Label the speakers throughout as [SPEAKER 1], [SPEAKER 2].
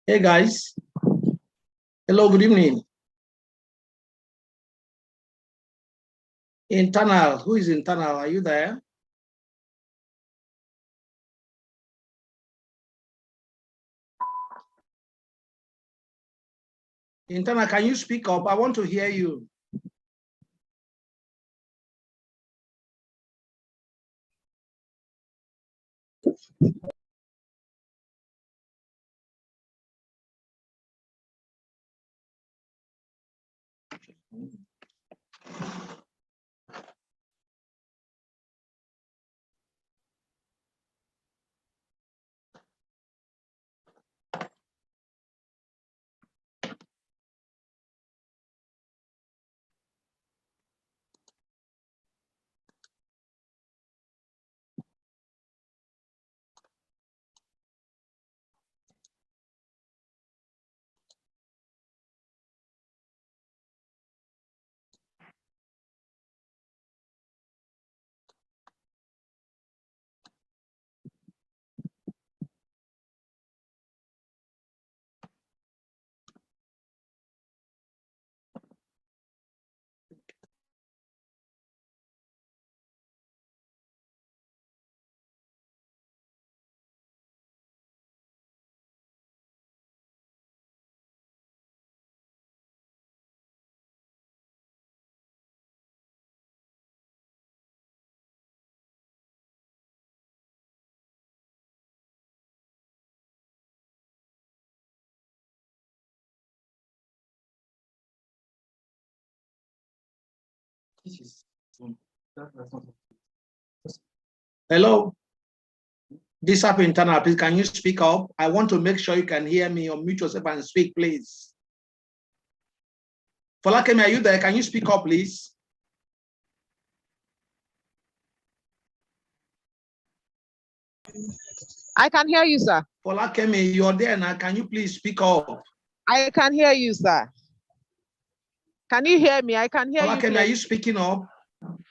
[SPEAKER 1] Hey guys, hello, good evening. Internal, who is internal? Are you there? Internal, can you speak up? I want to hear you. Hello, Dsap internal, please, can you speak up? I want to make sure you can hear me or mute yourself and speak, please. Folakemi, are you there? Can you speak up, please?
[SPEAKER 2] I can hear you, sir.
[SPEAKER 1] Folakemi, you're there now. Can you please speak up?
[SPEAKER 2] I can hear you, sir. Can you hear me? I can hear you.
[SPEAKER 1] Folakemi, are you speaking up?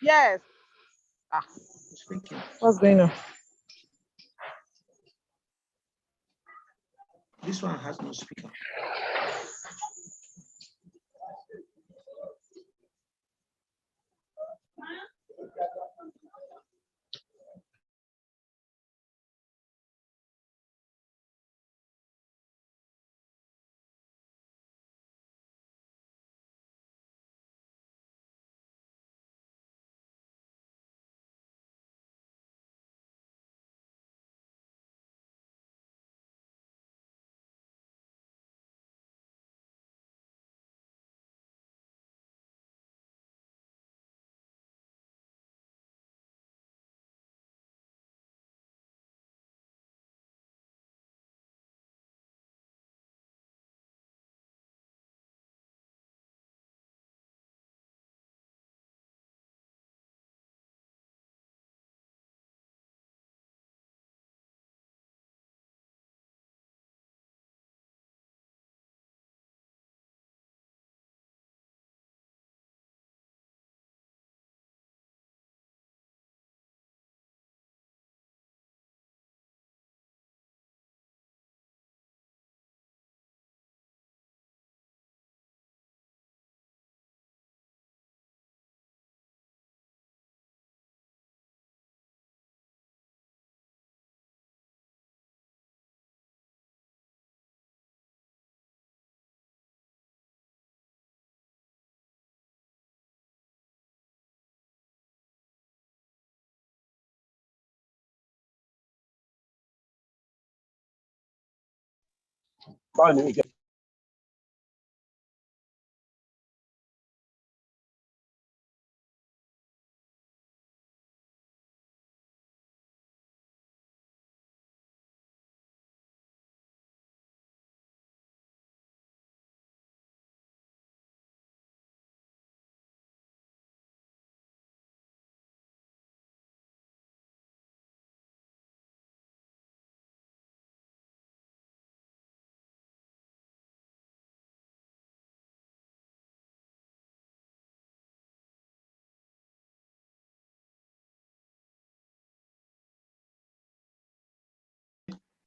[SPEAKER 2] Yes.
[SPEAKER 1] Speaking.
[SPEAKER 2] What's going on?
[SPEAKER 1] This one has no speaker.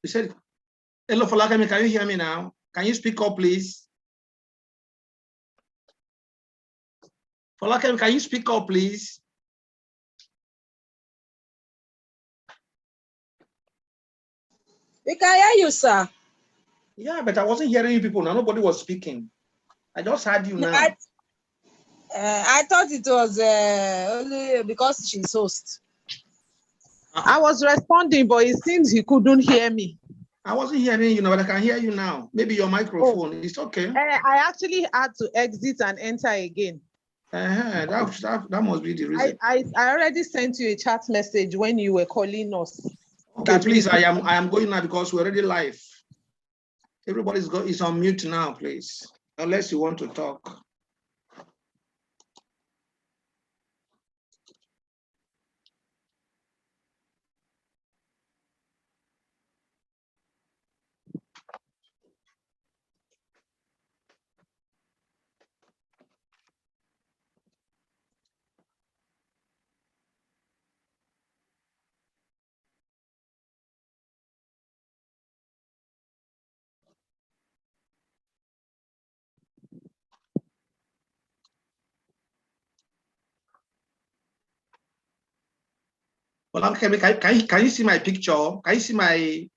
[SPEAKER 1] You said Hello, Falakemi, can you hear me now? Can you speak up, please? Falakemi, can you speak up, please?
[SPEAKER 3] We can hear you, sir.
[SPEAKER 1] Yeah, but I wasn't hearing you people now. Nobody was speaking. I just heard you now.
[SPEAKER 3] I thought it was only because she's host.
[SPEAKER 2] I was responding, but it seems he couldn't hear me.
[SPEAKER 1] I wasn't hearing you now, but I can hear you now. Maybe your microphone. It's okay.
[SPEAKER 2] I actually had to exit and enter again.
[SPEAKER 1] That must be the reason.
[SPEAKER 2] I already sent you a chat message when you were calling us.
[SPEAKER 1] Okay, please, I am going now because we're already live. Is on mute now, please. Unless you want to talk. Well, can you see my picture? Can you see my?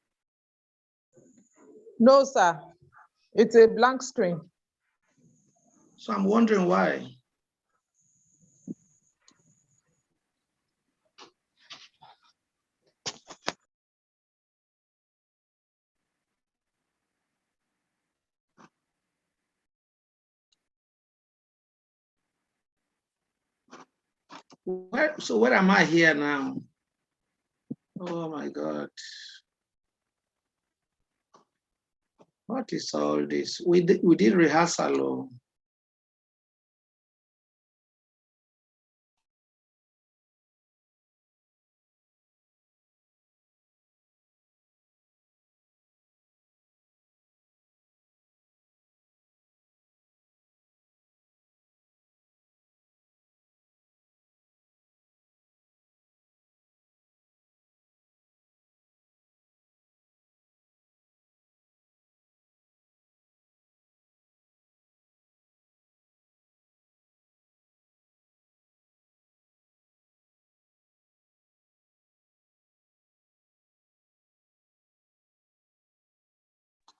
[SPEAKER 2] No, sir. It's a blank screen.
[SPEAKER 1] So I'm wondering why. Where am I here now? Oh my God. What is all this? We did rehearsal.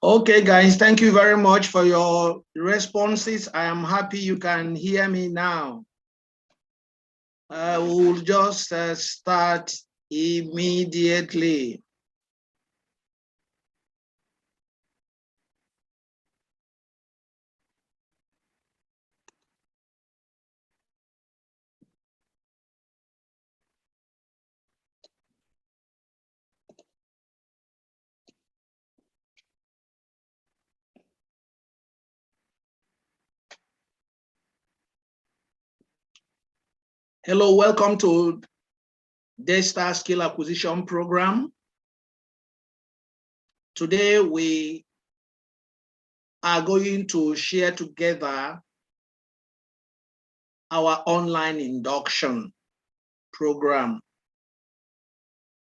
[SPEAKER 1] Okay, guys, thank you very much for your responses. I am happy you can hear me now. We'll just start immediately. Hello, welcome to Dsap Skill Acquisition Program. Today we are going to share together our online induction program.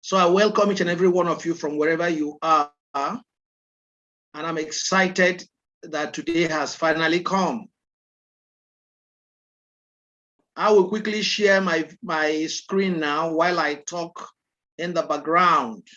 [SPEAKER 1] So I welcome each and every one of you from wherever you are, and I'm excited that today has finally come. I will quickly share my screen now while I talk in the background.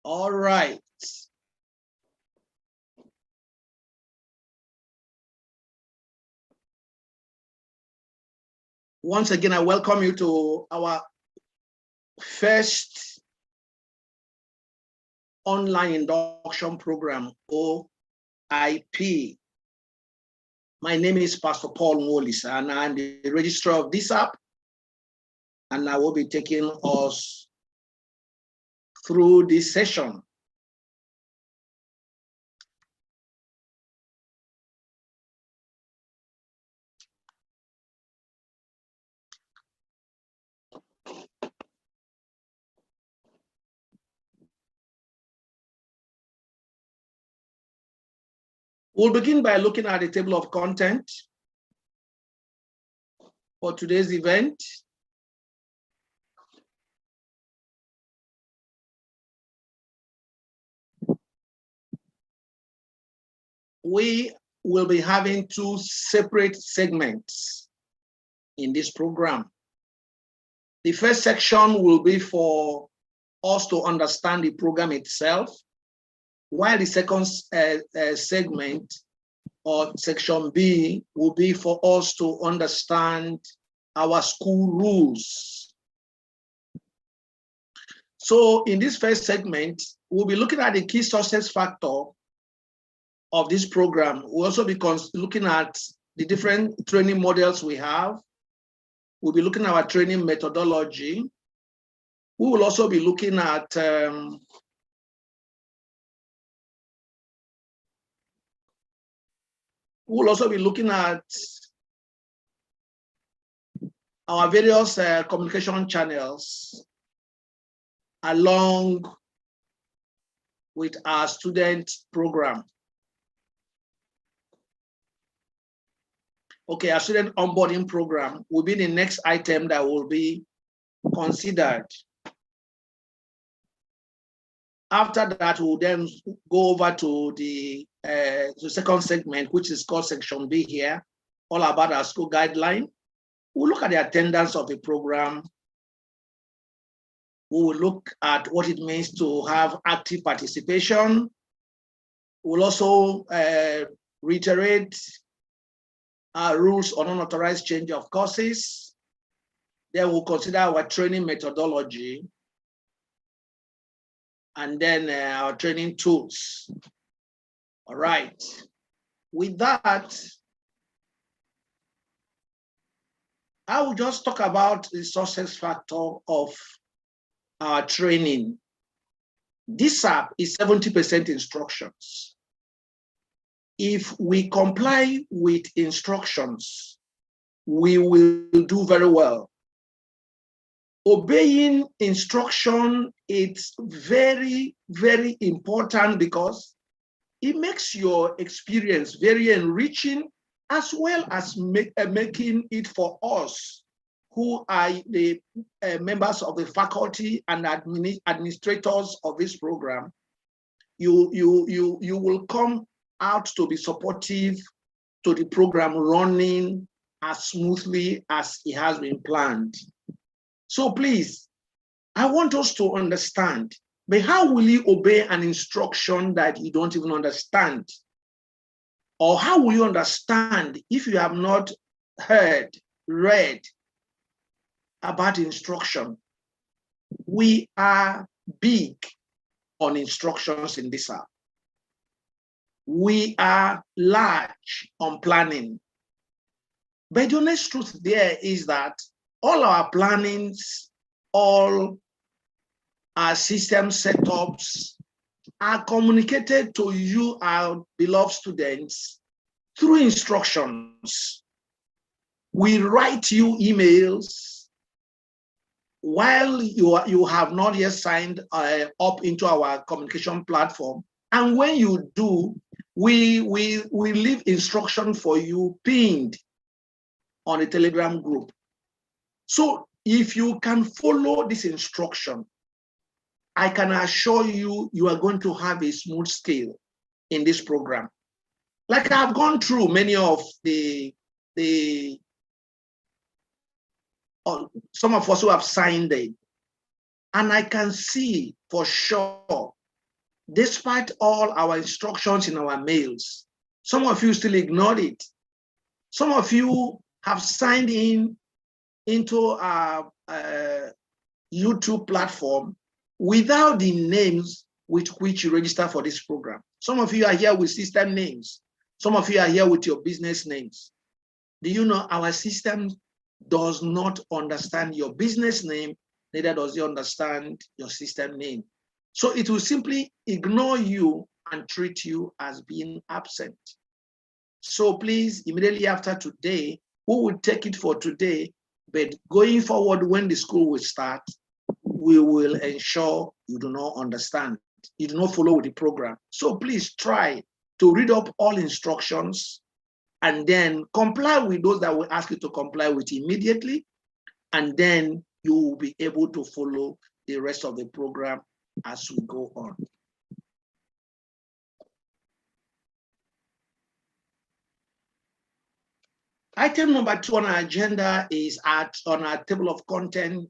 [SPEAKER 1] All right. Once again, I welcome you to our first online induction program, OIP. My name is Pastor Paul Wallis, and I'm the registrar of Dsap, and I will be taking us through this session. We'll begin by looking at the table of content for today's event. We will be having two separate segments in this program. The first section will be for us to understand the program itself, while the second segment, or section B, will be for us to understand our school rules. So in this first segment, we'll be looking at the key success factor of this program. We'll also be looking at the different training models we have. We'll be looking at our training methodology. We will also be looking at our various communication channels along with our student program. Okay, our student onboarding program will be the next item that will be considered. After that, we'll then go over to the second segment, which is called section B here, all about our school guideline. We'll look at the attendance of the program. We will look at what it means to have active participation. We'll also reiterate our rules on unauthorized change of courses. Then we'll consider our training methodology, and then our training tools. All right. With that, I will just talk about the success factor of our training. Dsap is 70% instructions. If we comply with instructions, we will do very well. Obeying instruction is very, very important because it makes your experience very enriching, as well as making it for us who are the members of the faculty and administrators of this program. You will come out to be supportive to the program running as smoothly as it has been planned. So please, I want us to understand, but how will you obey an instruction that you don't even understand? Or how will you understand if you have not read about instruction? We are big on instructions in this app. We are large on planning. But the honest truth there is that all our plannings, all our system setups are communicated to you, our beloved students, through instructions. We write you emails while you have not yet signed up into our communication platform. And when you do, we leave instruction for you pinned on a Telegram group. So if you can follow this instruction, I can assure you, you are going to have a smooth scale in this program. Like I've gone through many of some of us who have signed it, and I can see for sure, despite all our instructions in our mails, some of you still ignored it. Some of you have signed into our YouTube platform without the names with which you register for this program. Some of you are here with system names. Some of you are here with your business names. Do you know our system does not understand your business name, neither does it understand your system name. So it will simply ignore you and treat you as being absent. So please, immediately after today, we will take it for today, but going forward when the school will start, we will ensure you do not understand, you do not follow the program. So please try to read up all instructions and then comply with those that we ask you to comply with immediately. And then you will be able to follow the rest of the program as we go on. Item number 2 on our agenda is on our table of content,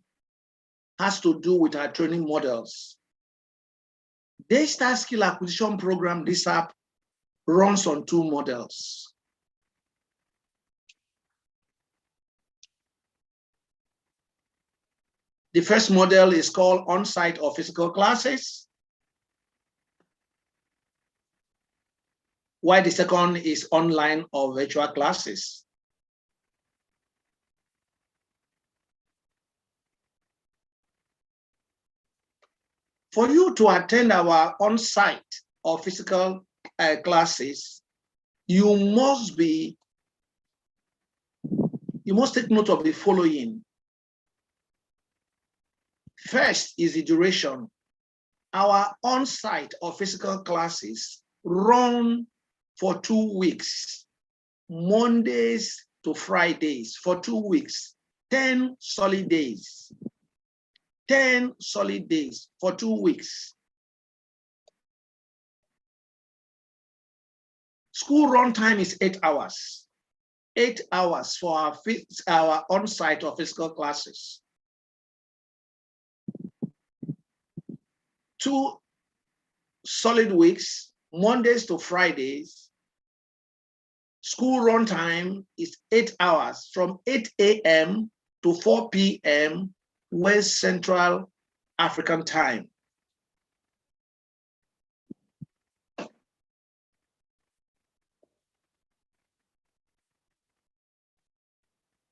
[SPEAKER 1] has to do with our training models. Daystar Skill Acquisition Program, Dsap, runs on 2 models. The first model is called on-site or physical classes, while the second is online or virtual classes. For you to attend our on-site or physical classes, you must take note of the following. First is the duration. Our on-site or physical classes run for 2 weeks, Mondays to Fridays, for 2 weeks, 10 solid days. 10 solid days for 2 weeks. School run time is 8 hours. 8 hours for our on-site or physical classes. 2 solid weeks, Mondays to Fridays. School run time is 8 hours from 8 a.m. to 4 p.m. West Central African time.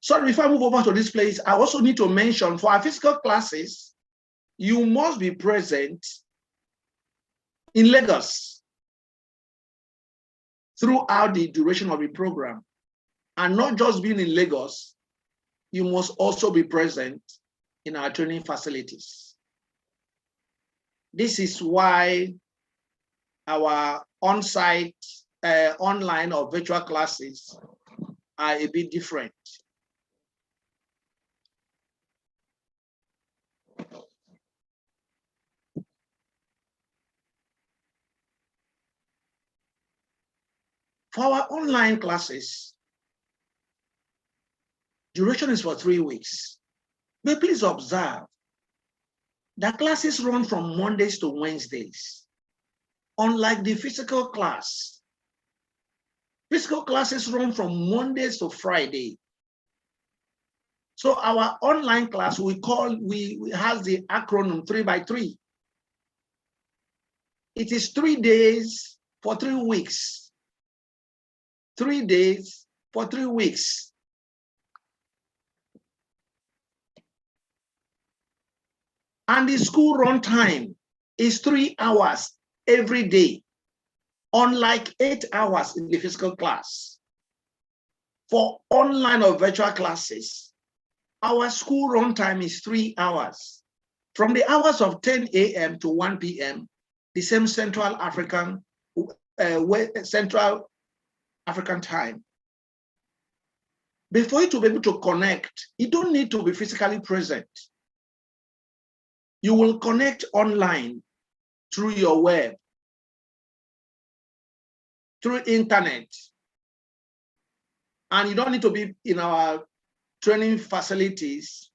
[SPEAKER 1] So before I move over to this place, I also need to mention for our physical classes, you must be present in Lagos throughout the duration of the program. And not just being in Lagos, you must also be present in our training facilities. This is why our on-site, online or virtual classes are a bit different. For our online classes, duration is for 3 weeks. But please observe that classes run from Mondays to Wednesdays. Unlike the physical class, physical classes run from Mondays to Friday. So our online class, we has the acronym 3x3. It is 3 days for 3 weeks. 3 days for 3 weeks. And the school run time is 3 hours every day, unlike 8 hours in the physical class. For online or virtual classes, our school run time is 3 hours. From the hours of 10 a.m. to 1 p.m., the same Central African time. Before you to be able to connect, you don't need to be physically present. You will connect online through your web, through internet. And you don't need to be in our training facilities.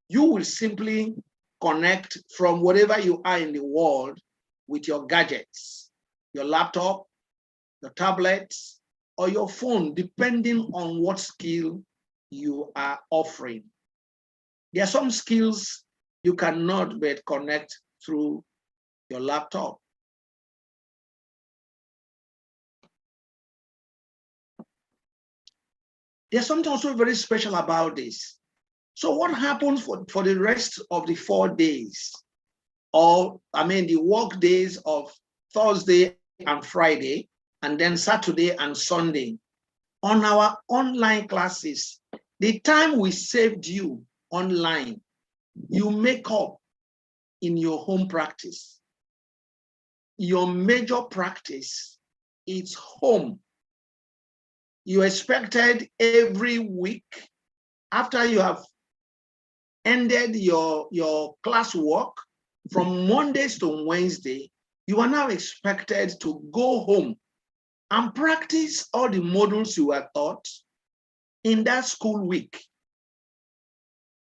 [SPEAKER 1] You will simply connect from wherever you are in the world with your gadgets, your laptop, your tablet, or your phone, depending on what skill you are offering. There are some skills you cannot but connect through your laptop. There's something also very special about this. So what happens for the rest of the 4 days, the work days of Thursday and Friday, and then Saturday and Sunday, on our online classes, the time we saved you online, you make up in your home practice. Your major practice it's home. You expected every week after you have ended your classwork from Mondays to Wednesday, you are now expected to go home and practice all the modules you were taught in that school week.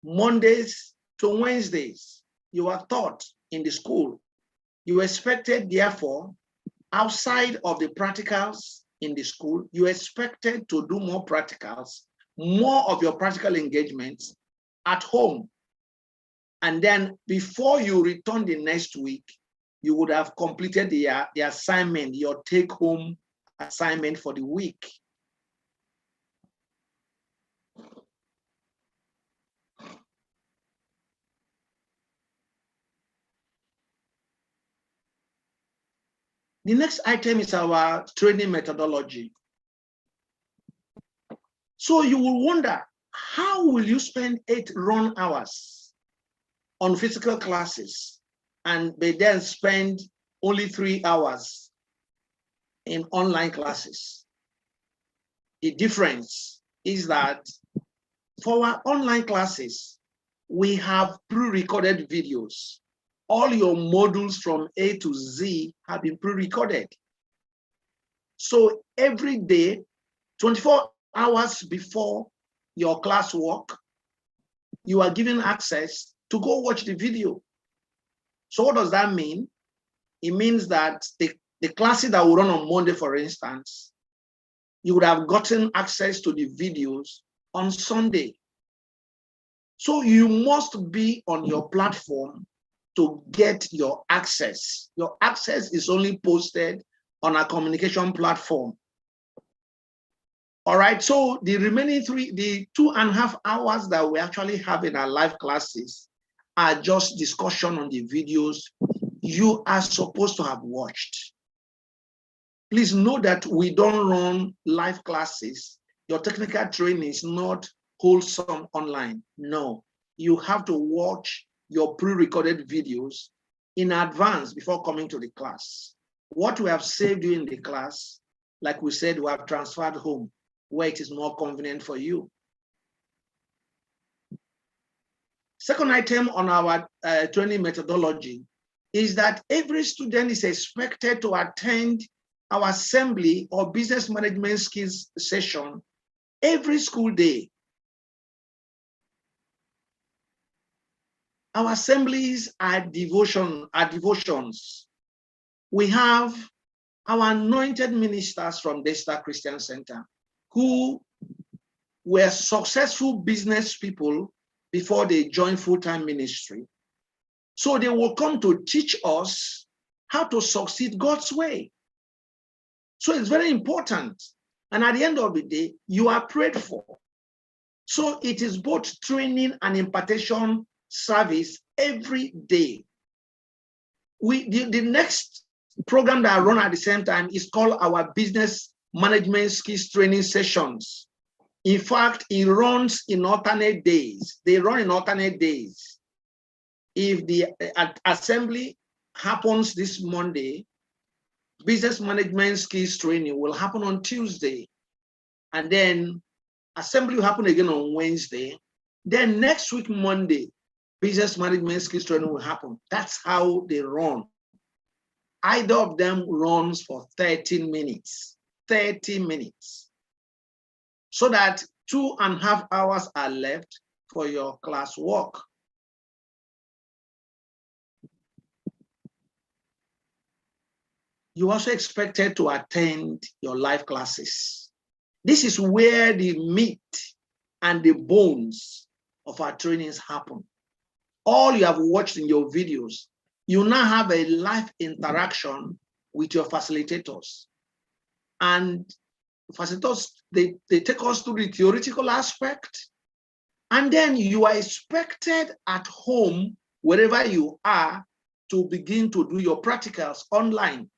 [SPEAKER 1] Mondays to Wednesdays, you are taught in the school. You expected, therefore, outside of the practicals in the school, you expected to do more practicals, more of your practical engagements at home. And then before you return the next week, you would have completed the assignment, your take-home assignment for the week. The next item is our training methodology. So you will wonder, how will you spend 8 run hours on physical classes and they then spend only 3 hours in online classes? The difference is that for our online classes, we have pre-recorded videos. All your modules from A to Z have been pre-recorded. So every day, 24 hours before your classwork, you are given access to go watch the video. So what does that mean? It means that the classes that will run on Monday, for instance, you would have gotten access to the videos on Sunday. So you must be on your platform to get your access. Your access is only posted on a communication platform. All right, so the remaining 2.5 hours that we actually have in our live classes are just discussion on the videos you are supposed to have watched. Please know that we don't run live classes. Your technical training is not wholesome online. No, you have to watch your pre-recorded videos in advance before coming to the class. What we have saved you in the class, like we said, we have transferred home where it is more convenient for you. Second item on our training methodology is that every student is expected to attend our assembly or business management skills session every school day. Our assemblies are devotions. We have our anointed ministers from Dsap Christian Center who were successful business people before they joined full-time ministry. So they will come to teach us how to succeed God's way. So it's very important. And at the end of the day, you are prayed for. So it is both training and impartation service every day. The next program that I run at the same time is called our Business Management Skills Training Sessions. In fact, it runs in alternate days. They run in alternate days. If the assembly happens this Monday, Business Management Skills Training will happen on Tuesday. And then assembly will happen again on Wednesday. Then next week, Monday, Business Management Skills Training will happen. That's how they run. Either of them runs for 30 minutes. 30 minutes. So that 2.5 hours are left for your class work. You also expected to attend your live classes. This is where the meat and the bones of our trainings happen. All you have watched in your videos, you now have a live interaction with your facilitators. And facilitators, they take us through the theoretical aspect. And then you are expected at home, wherever you are, to begin to do your practicals online.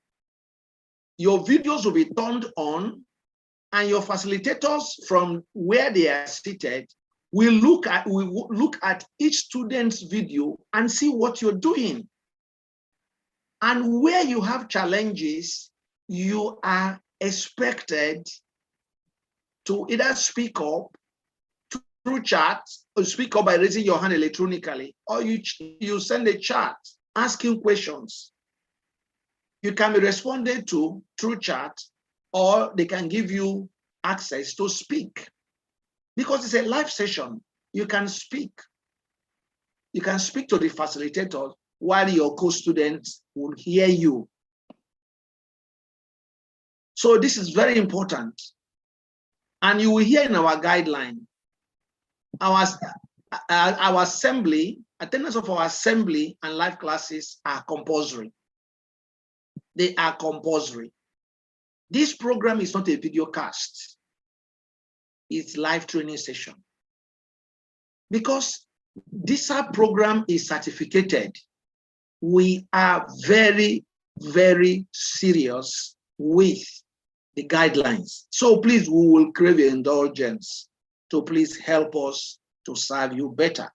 [SPEAKER 1] Your videos will be turned on, and your facilitators from where they are seated will look at each student's video and see what you're doing. And where you have challenges, you are expected to either speak up through chat, or speak up by raising your hand electronically, or you send a chat asking questions. You can be responded to through chat, or they can give you access to speak. Because it's a live session, you can speak. You can speak to the facilitator while your co-students will hear you. So this is very important. And you will hear in our guideline, our assembly, attendance of our assembly and live classes are compulsory. They are compulsory. This program is not a video cast. It's live training session. Because Dsap program is certificated, we are very, very serious with the guidelines. So please, we will crave your indulgence to please help us to serve you better.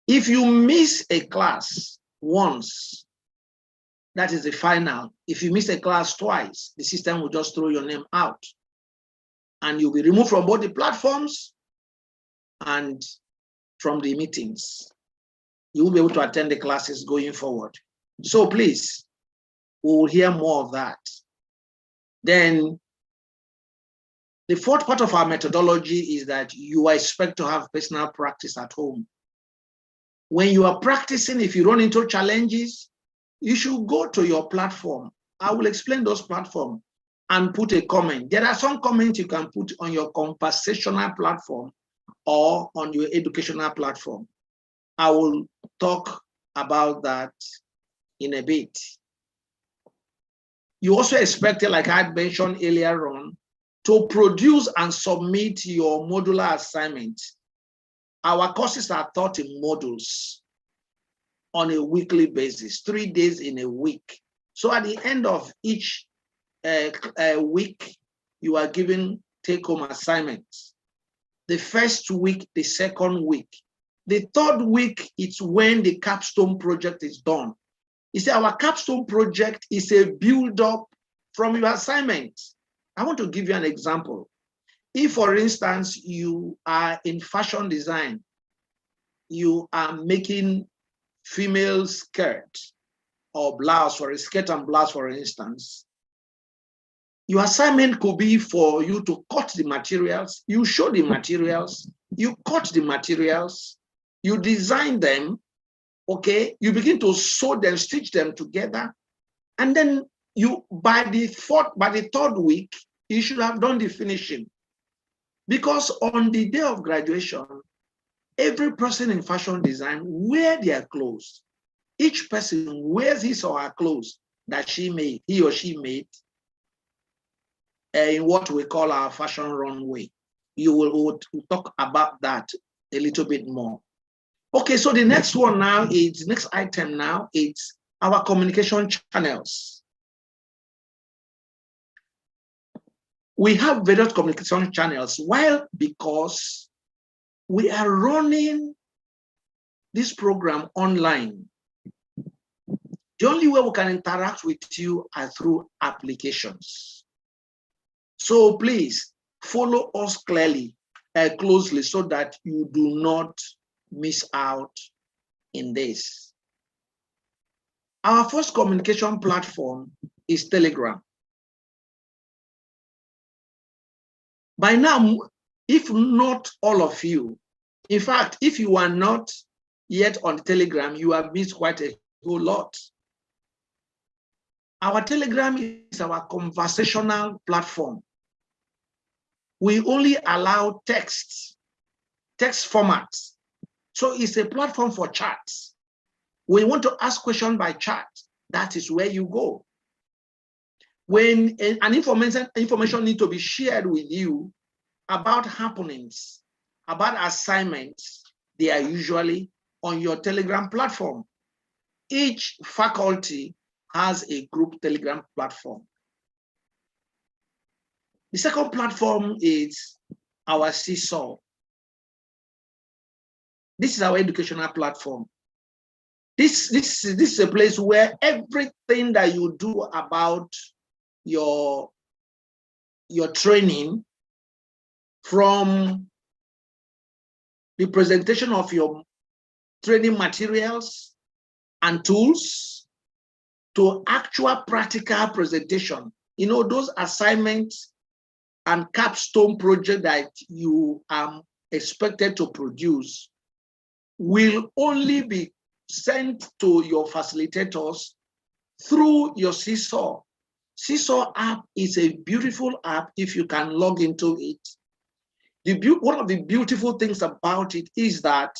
[SPEAKER 1] If you miss a class once, that is the final. If you miss a class twice, the system will just throw your name out. And you'll be removed from both the platforms and from the meetings. You will be able to attend the classes going forward. So please, we will hear more of that. Then the fourth part of our methodology is that you expect to have personal practice at home. When you are practicing, if you run into challenges, you should go to your platform. I will explain those platforms and put a comment. There are some comments you can put on your conversational platform or on your educational platform. I will talk about that in a bit. You also expected, like I had mentioned earlier on, to produce and submit your modular assignment. Our courses are taught in modules on a weekly basis, 3 days in a week. So at the end of each week, you are given take-home assignments. The first week, the second week. The third week, it's when the capstone project is done. You see, our capstone project is a build-up from your assignment. I want to give you an example. If, for instance, you are in fashion design, you are making female skirt or blouse, for a skirt and blouse, for instance, your assignment could be for you to cut the materials. You show the materials, you cut the materials, you design them, okay? You begin to sew them, stitch them together, and then you, by the third week, you should have done the finishing. Because on the day of graduation, every person in fashion design wear their clothes. Each person wears his or her clothes that he or she made in what we call our fashion runway. We'll talk about that a little bit more. Okay, so the next one now is, next item now, it's our communication channels. We have various communication channels. Why? Because we are running this program online. The only way we can interact with you are through applications. So please follow us closely so that you do not miss out in this. Our first communication platform is Telegram. By now, if not all of you, in fact, if you are not yet on Telegram, you have missed quite a whole lot. Our Telegram is our conversational platform. We only allow text formats. So it's a platform for chats. When you want to ask questions by chat, that is where you go. When an information needs to be shared with you about happenings, about assignments, they are usually on your Telegram platform. Each faculty has a group Telegram platform. The second platform is our Seesaw. This is our educational platform. This is a place where everything that you do about your your training from the presentation of your training materials and tools to actual practical presentation. You know, those assignments and capstone project that you are expected to produce will only be sent to your facilitators through your Seesaw. Seesaw app is a beautiful app if you can log into it. One of the beautiful things about it is that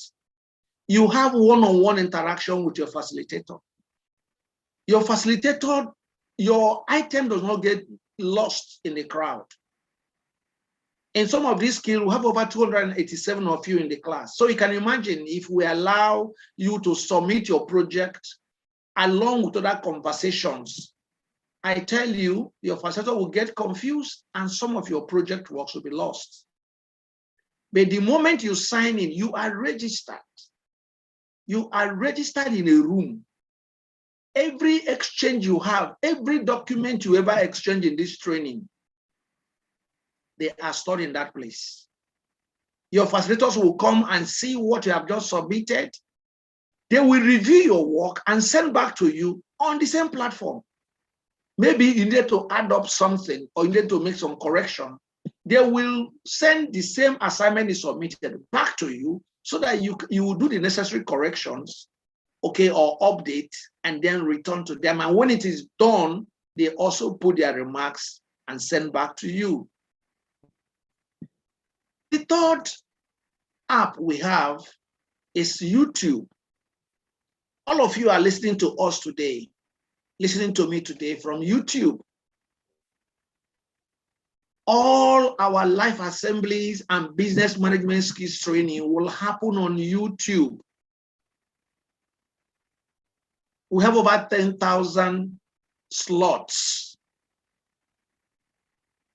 [SPEAKER 1] you have one-on-one interaction with your facilitator. Your facilitator, your item does not get lost in the crowd. In some of these skills, we have over 287 of you in the class. So you can imagine if we allow you to submit your project along with other conversations, I tell you, your facilitator will get confused and some of your project works will be lost. But the moment you sign in, you are registered. You are registered in a room. Every exchange you have, every document you ever exchange in this training, they are stored in that place. Your facilitators will come and see what you have just submitted. They will review your work and send back to you on the same platform. Maybe you need to add up something or you need to make some correction. They will send the same assignment you submitted back to you so that you will do the necessary corrections, okay, or update, and then return to them. And when it is done, they also put their remarks and send back to you. The third app we have is YouTube. All of you are listening to us today, listening to me today from YouTube. All our life assemblies and business management skills training will happen on YouTube. We have over 10,000 slots.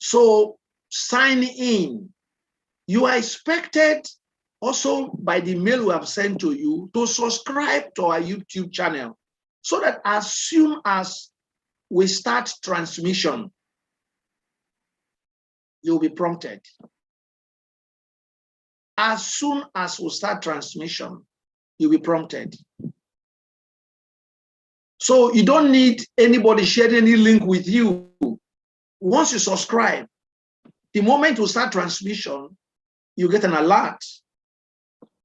[SPEAKER 1] So sign in. You are expected also by the mail we have sent to you to subscribe to our YouTube channel so that as soon as we start transmission, you'll be prompted. As soon as we start transmission, you'll be prompted. So you don't need anybody sharing any link with you. Once you subscribe, the moment we start transmission, you get an alert,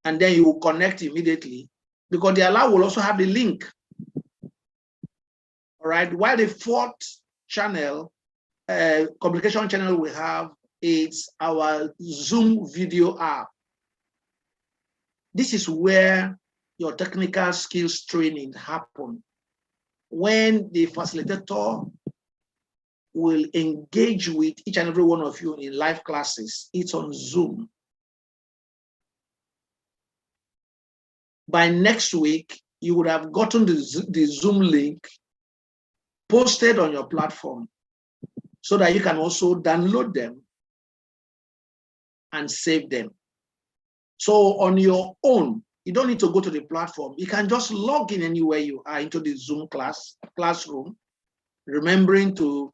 [SPEAKER 1] and then you will connect immediately because the alert will also have the link. All right, while the fourth channel, communication channel we have is our Zoom video app. This is where your technical skills training happen. When the facilitator will engage with each and every one of you in live classes, it's on Zoom. By next week, you would have gotten the Zoom link posted on your platform so that you can also download them and save them. So on your own, you don't need to go to the platform. You can just log in anywhere you are into the Zoom classroom, remembering to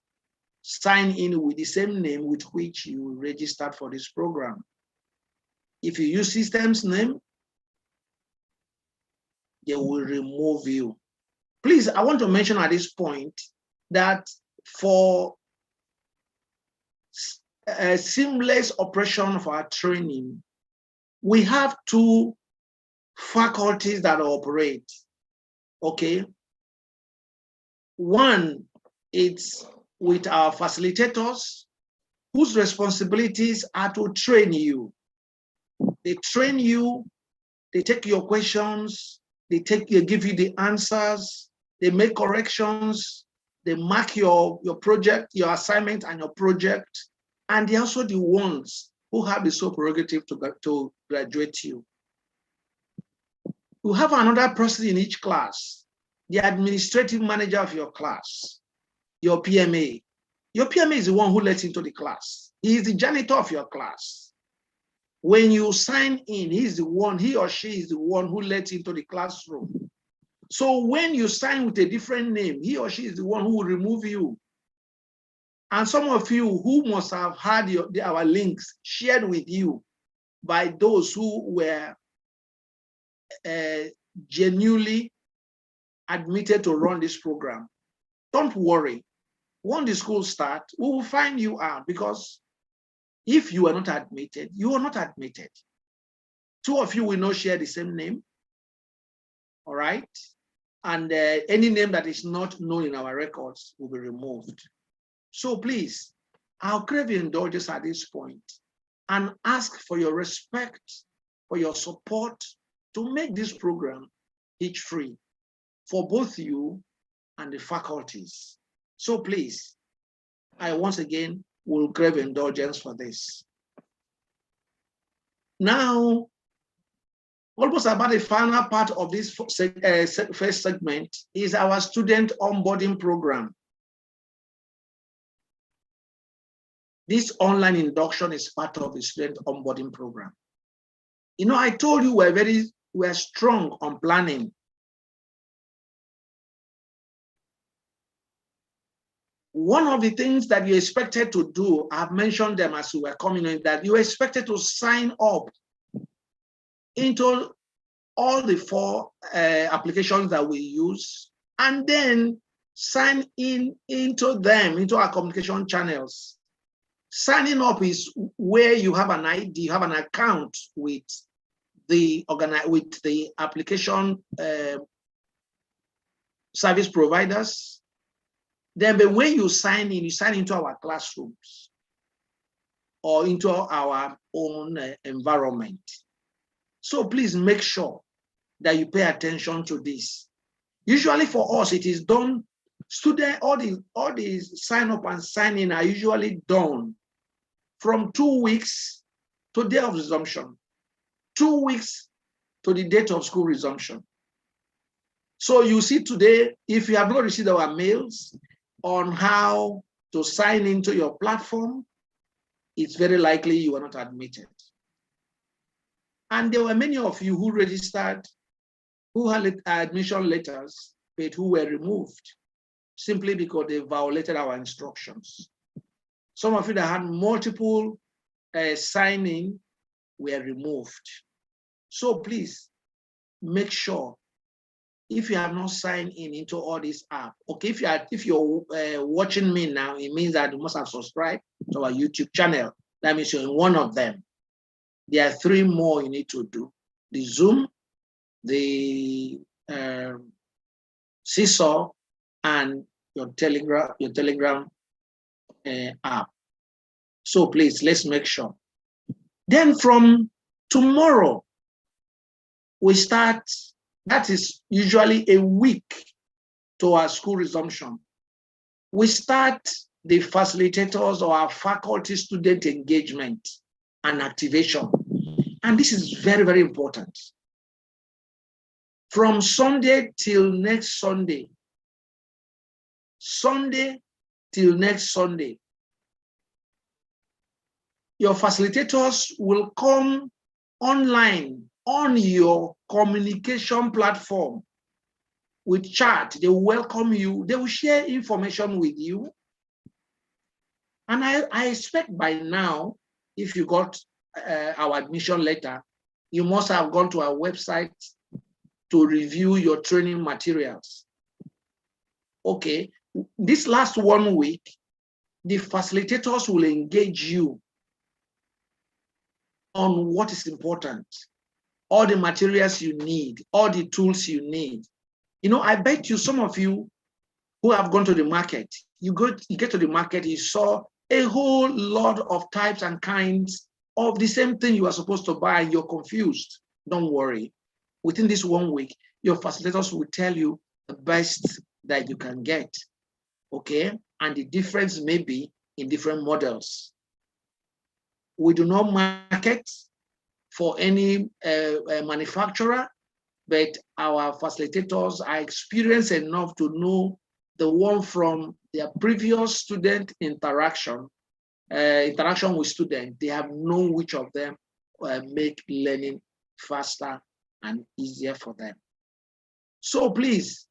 [SPEAKER 1] sign in with the same name with which you registered for this program. If you use system's name, they will remove you. Please, I want to mention at this point that for a seamless operation of our training, we have two faculties that operate, okay? One, it's with our facilitators whose responsibilities are to train you. They train you, they take your questions, they give you the answers, they make corrections, they mark your project, your assignment and your project, and they're also the ones who have the sole prerogative to graduate you. You have another person in each class, the administrative manager of your class, your PMA. Your PMA is the one who lets into the class. He is the janitor of your class. When you sign in, he or she is the one who lets into the classroom. So when you sign with a different name, he or she is the one who will remove you. And some of you who must have had our links shared with you by those who were genuinely admitted to run this program. Don't worry. When the school starts, we will find you out, because if you are not admitted, you are not admitted. Two of you will not share the same name, all right? And any name that is not known in our records will be removed. So please, I'll crave your indulgence at this point and ask for your respect, for your support to make this program hitch-free for both you and the faculties. So please, I once again will crave indulgence for this. Now, almost about the final part of this first segment is our student onboarding program. This online induction is part of the student onboarding program. You know, I told you we're strong on planning. One of the things that you expected to do, I've mentioned them as we were coming in, that you expected to sign up into all the 4 applications that we use, and then sign into our communication channels. Signing up is where you have an ID, you have an account with the application service providers. Then when you sign into our classrooms or into our own environment. So please make sure that you pay attention to this. Usually for us, it is done, all the sign up and sign in are usually done from 2 weeks to day of resumption, 2 weeks to the date of school resumption. So you see today, if you have not received our mails on how to sign into your platform, it's very likely you are not admitted. And there were many of you who registered, who had admission letters, but who were removed simply because they violated our instructions. Some of you that had multiple signing were removed. So please make sure, if you have not signed into all these apps, okay, if you're watching me now, it means that you must have subscribed to our YouTube channel. That means you're in one of them. There are 3 more you need to do: the Zoom, the Seesaw, and your Telegram app. So please, let's make sure. Then from tomorrow, we start. That is usually a week to our school resumption. We start the facilitators or our faculty student engagement and activation. And this is very, very important. From Sunday till next Sunday, Sunday till next Sunday, your facilitators will come online on your communication platform with chat. They will welcome you. They will share information with you. And I expect by now, if you got our admission letter, you must have gone to our website to review your training materials. Okay, this last 1 week, the facilitators will engage you on what is important, all the materials you need, all the tools you need. You know, I bet you some of you who have gone to the market, you get to the market, you saw a whole lot of types and kinds of the same thing you are supposed to buy, and you're confused. Don't worry. Within this 1 week, your facilitators will tell you the best that you can get, okay? And the difference may be in different models. We do not market for any manufacturer, but our facilitators are experienced enough to know the one from their previous student interaction with students. They have known which of them make learning faster and easier for them. So please,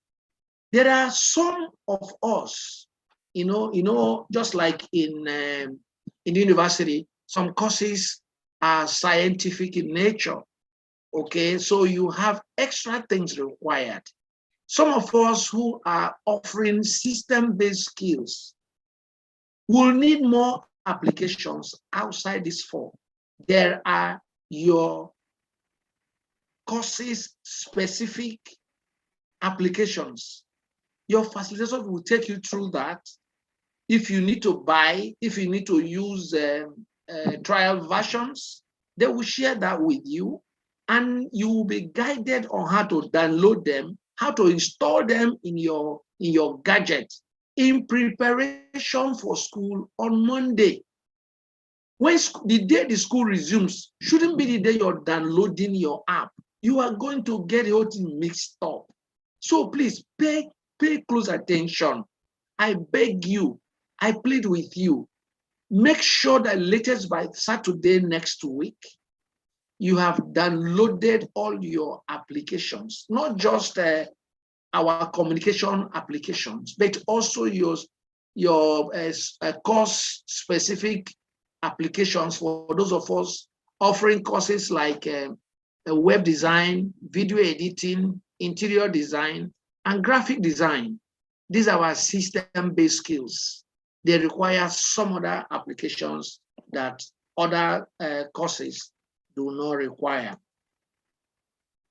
[SPEAKER 1] there are some of us just like in the university, some courses are scientific in nature. Okay, so you have extra things required. Some of us who are offering system-based skills will need more applications outside this four. There are your courses specific applications. Your facilitator will take you through that. If you need to buy, if you need to use trial versions, they will share that with you, and you will be guided on how to download them, how to install them in your gadget in preparation for school on Monday. When the day the school resumes shouldn't be the day you're downloading your app. You are going to get the whole thing mixed up. So please pay close attention. I beg you, I plead with you, make sure that latest by Saturday next week, you have downloaded all your applications, not just our communication applications, but also your course specific applications for those of us offering courses like web design, video editing, interior design, and graphic design. These are our system-based skills. They require some other applications that other courses do not require.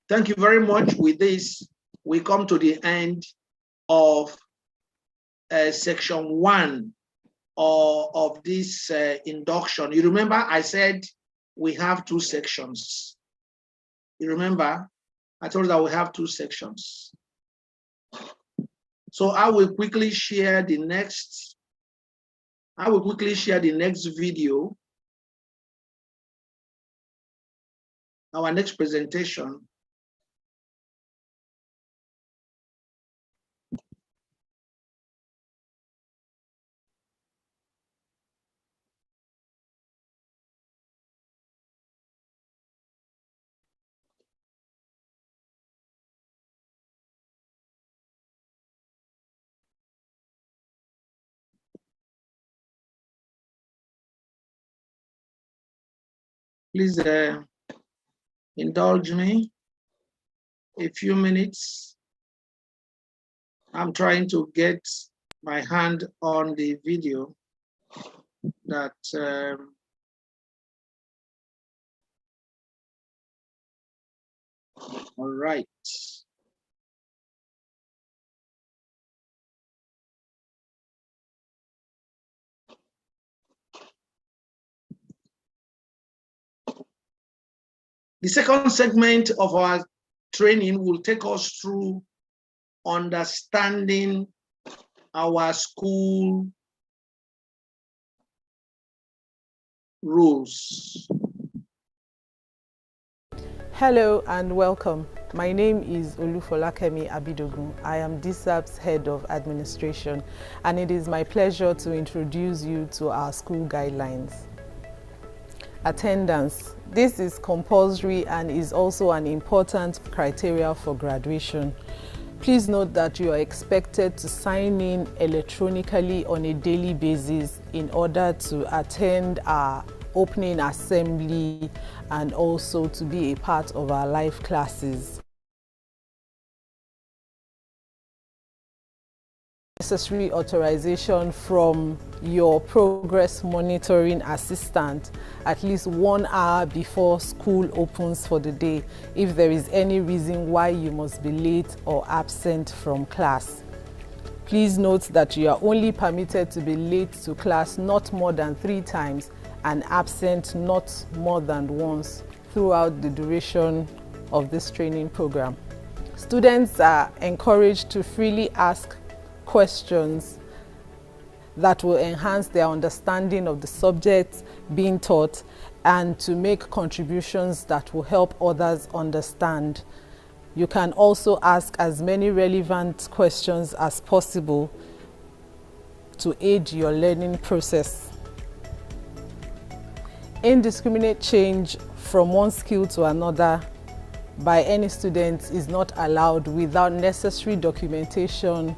[SPEAKER 1] Thank you very much. With this, we come to the end of section 1 of this induction. You remember I said we have 2 sections. You remember I told you that we have 2 sections. So I will quickly share the next video, our next presentation. Please indulge me a few minutes. I'm trying to get my hand on the video that all right. The second segment of our training will take us through understanding our school rules.
[SPEAKER 2] Hello and welcome. My name is Olufolakemi Abidogun. I am Dsap's Head of Administration, and it is my pleasure to introduce you to our school guidelines. Attendance. This is compulsory and is also an important criteria for graduation. Please note that you are expected to sign in electronically on a daily basis in order to attend our opening assembly and also to be a part of our live classes. Necessary authorization from your progress monitoring assistant at least 1 hour before school opens for the day if there is any reason why you must be late or absent from class. Please note that you are only permitted to be late to class not more than 3 times and absent not more than once throughout the duration of this training program. Students are encouraged to freely ask questions that will enhance their understanding of the subject being taught and to make contributions that will help others understand. You can also ask as many relevant questions as possible to aid your learning process. Indiscriminate change from one skill to another by any student is not allowed without necessary documentation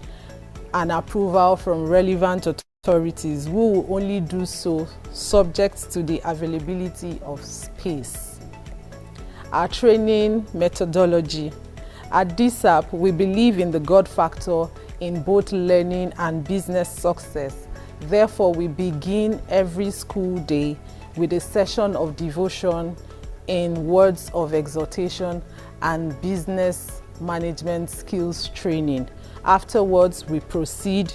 [SPEAKER 2] and approval from relevant authorities. We will only do so subject to the availability of space. Our training methodology. At Dsap, we believe in the God factor in both learning and business success. Therefore, we begin every school day with a session of devotion in words of exhortation and business management skills training. Afterwards, we proceed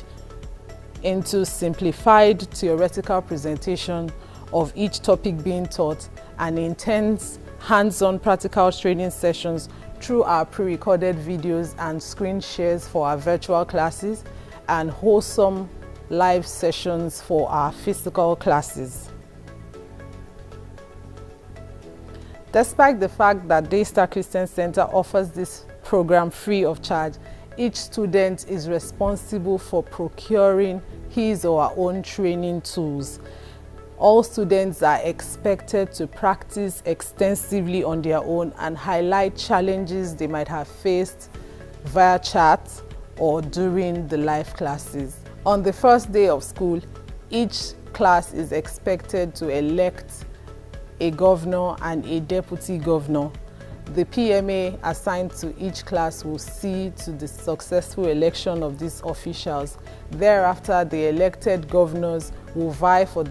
[SPEAKER 2] into simplified theoretical presentation of each topic being taught and intense hands-on practical training sessions through our pre-recorded videos and screen shares for our virtual classes and wholesome live sessions for our physical classes. Despite the fact that Daystar Christian Center offers this program free of charge, each student is responsible for procuring his or her own training tools. All students are expected to practice extensively on their own and highlight challenges they might have faced via chat or during the live classes. On the first day of school, each class is expected to elect a governor and a deputy governor. The PMA assigned to each class will see to the successful election of these officials. Thereafter, the elected governors will vie for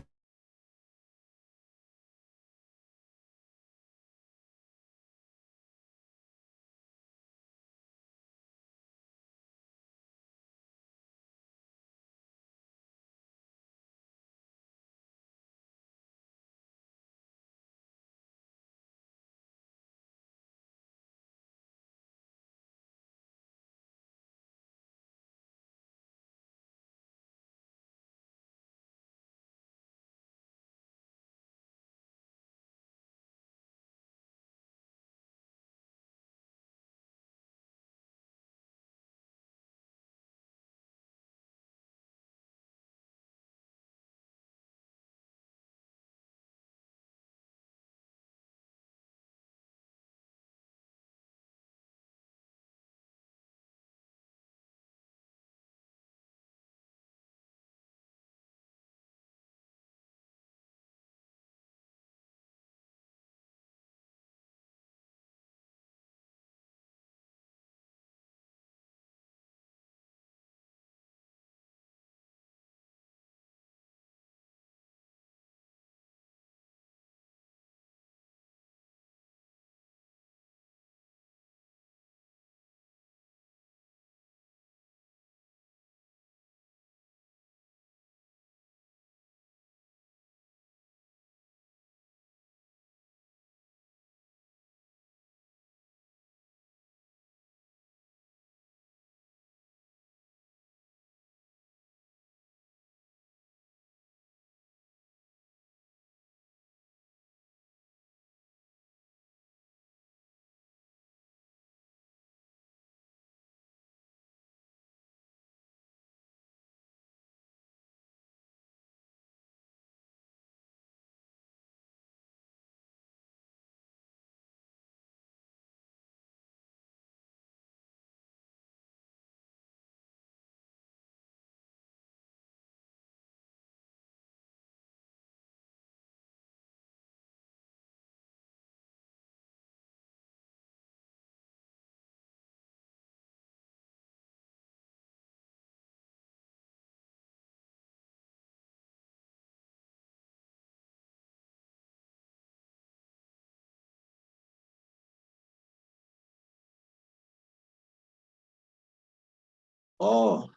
[SPEAKER 1] Oh,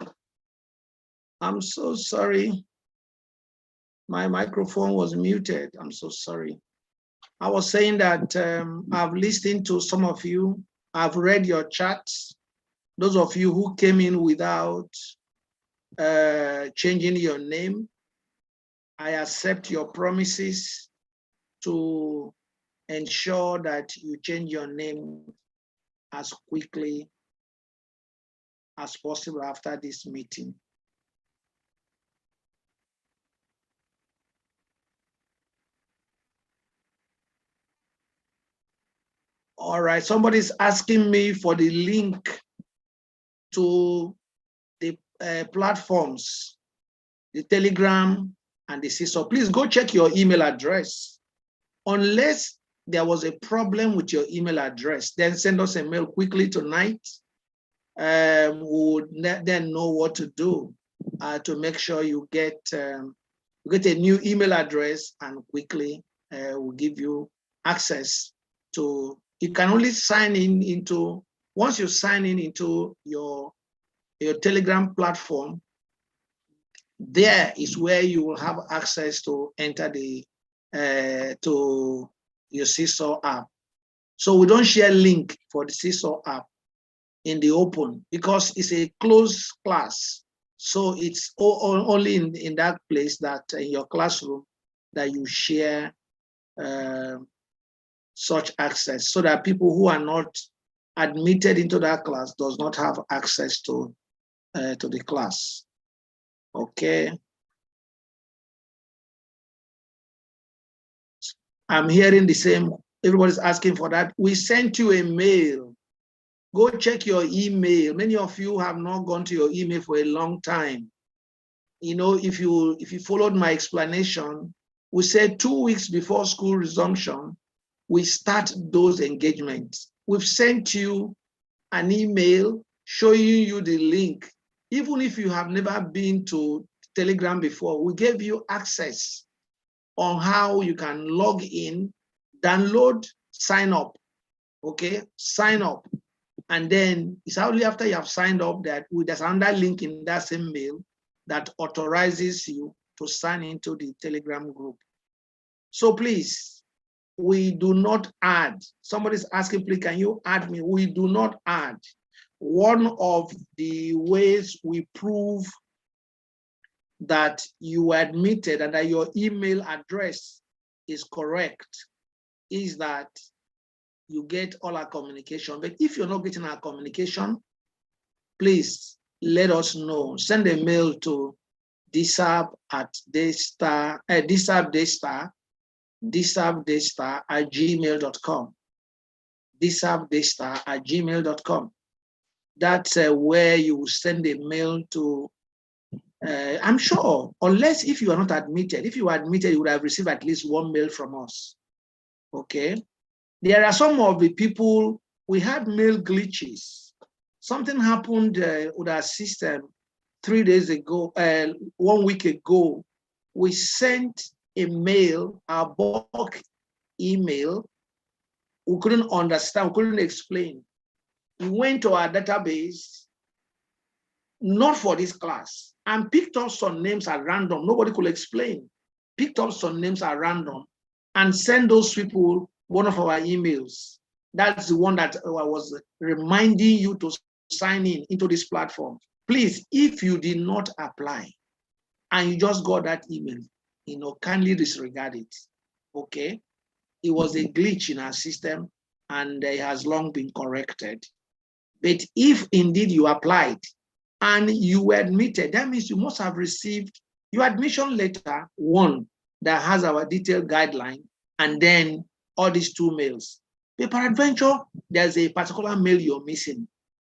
[SPEAKER 1] I'm so sorry. My microphone was muted. I'm so sorry. I was saying that I've listened to some of you. I've read your chats. Those of you who came in without changing your name, I accept your promises to ensure that you change your name as quickly as possible after this meeting. All right, somebody's asking me for the link to the platforms, the Telegram and the Seesaw. Please go check your email address. Unless there was a problem with your email address, then send us a mail quickly tonight. We would then know what to do to make sure you get a new email address, and quickly we'll give you access to. You can only sign in into, once you sign in into your Telegram platform, there is where you will have access to enter the to your Seesaw app. So we don't share link for the Seesaw app in the open because it's a closed class. So it's only in that place, that in your classroom, that you share such access, so that people who are not admitted into that class does not have access to the class. Okay. I'm hearing the same. Everybody's asking for that. We sent you a mail. Go check your email. Many of you have not gone to your email for a long time. You know, if you followed my explanation, we said 2 weeks before school resumption, we start those engagements. We've sent you an email showing you the link. Even if you have never been to Telegram before, we gave you access on how you can log in, download, sign up. Okay, sign up. And then it's only after you have signed up that there's another link in that same mail that authorizes you to sign into the Telegram group. So please, we do not add. Somebody's asking, please, can you add me? We do not add. One of the ways we prove that you were admitted and that your email address is correct is that you get all our communication. But if you're not getting our communication, please let us know. Send a mail to Dsap at dsapdaystar@gmail.com. dsapdaystar@gmail.com. That's where you will send a mail to. I'm sure, unless if you are not admitted, if you are admitted, you would have received at least one mail from us. Okay. There are some of the people, we had mail glitches. Something happened with our system 3 days ago, 1 week ago. We sent a mail, our bulk email. We couldn't understand, we couldn't explain. We went to our database, not for this class, and picked up some names at random. Nobody could explain. Picked up some names at random and sent those people one of our emails. That's the one that I was reminding you to sign in into this platform. Please, if you did not apply and you just got that email, kindly disregard it. Okay? It was a glitch in our system and it has long been corrected. But if indeed you applied and you were admitted, that means you must have received your admission letter, one that has our detailed guideline, and then all these 2 mails. But peradventure, there's a particular mail you're missing.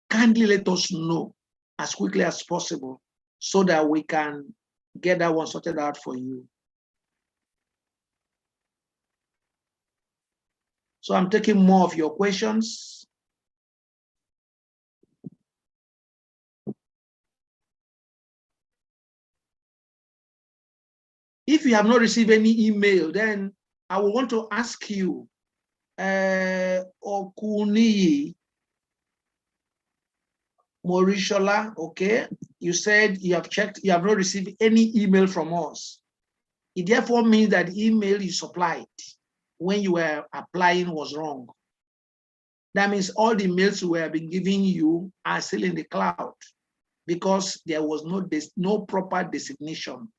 [SPEAKER 1] Kindly let us know as quickly as possible so that we can get that one sorted out for you. So I'm taking more of your questions. If you have not received any email, then I will want to ask you, Okuni Morishola, okay? You said you have checked, you have not received any email from us. It therefore means that the email you supplied when you were applying was wrong. That means all the mails we have been giving you are still in the cloud because there was no proper designation.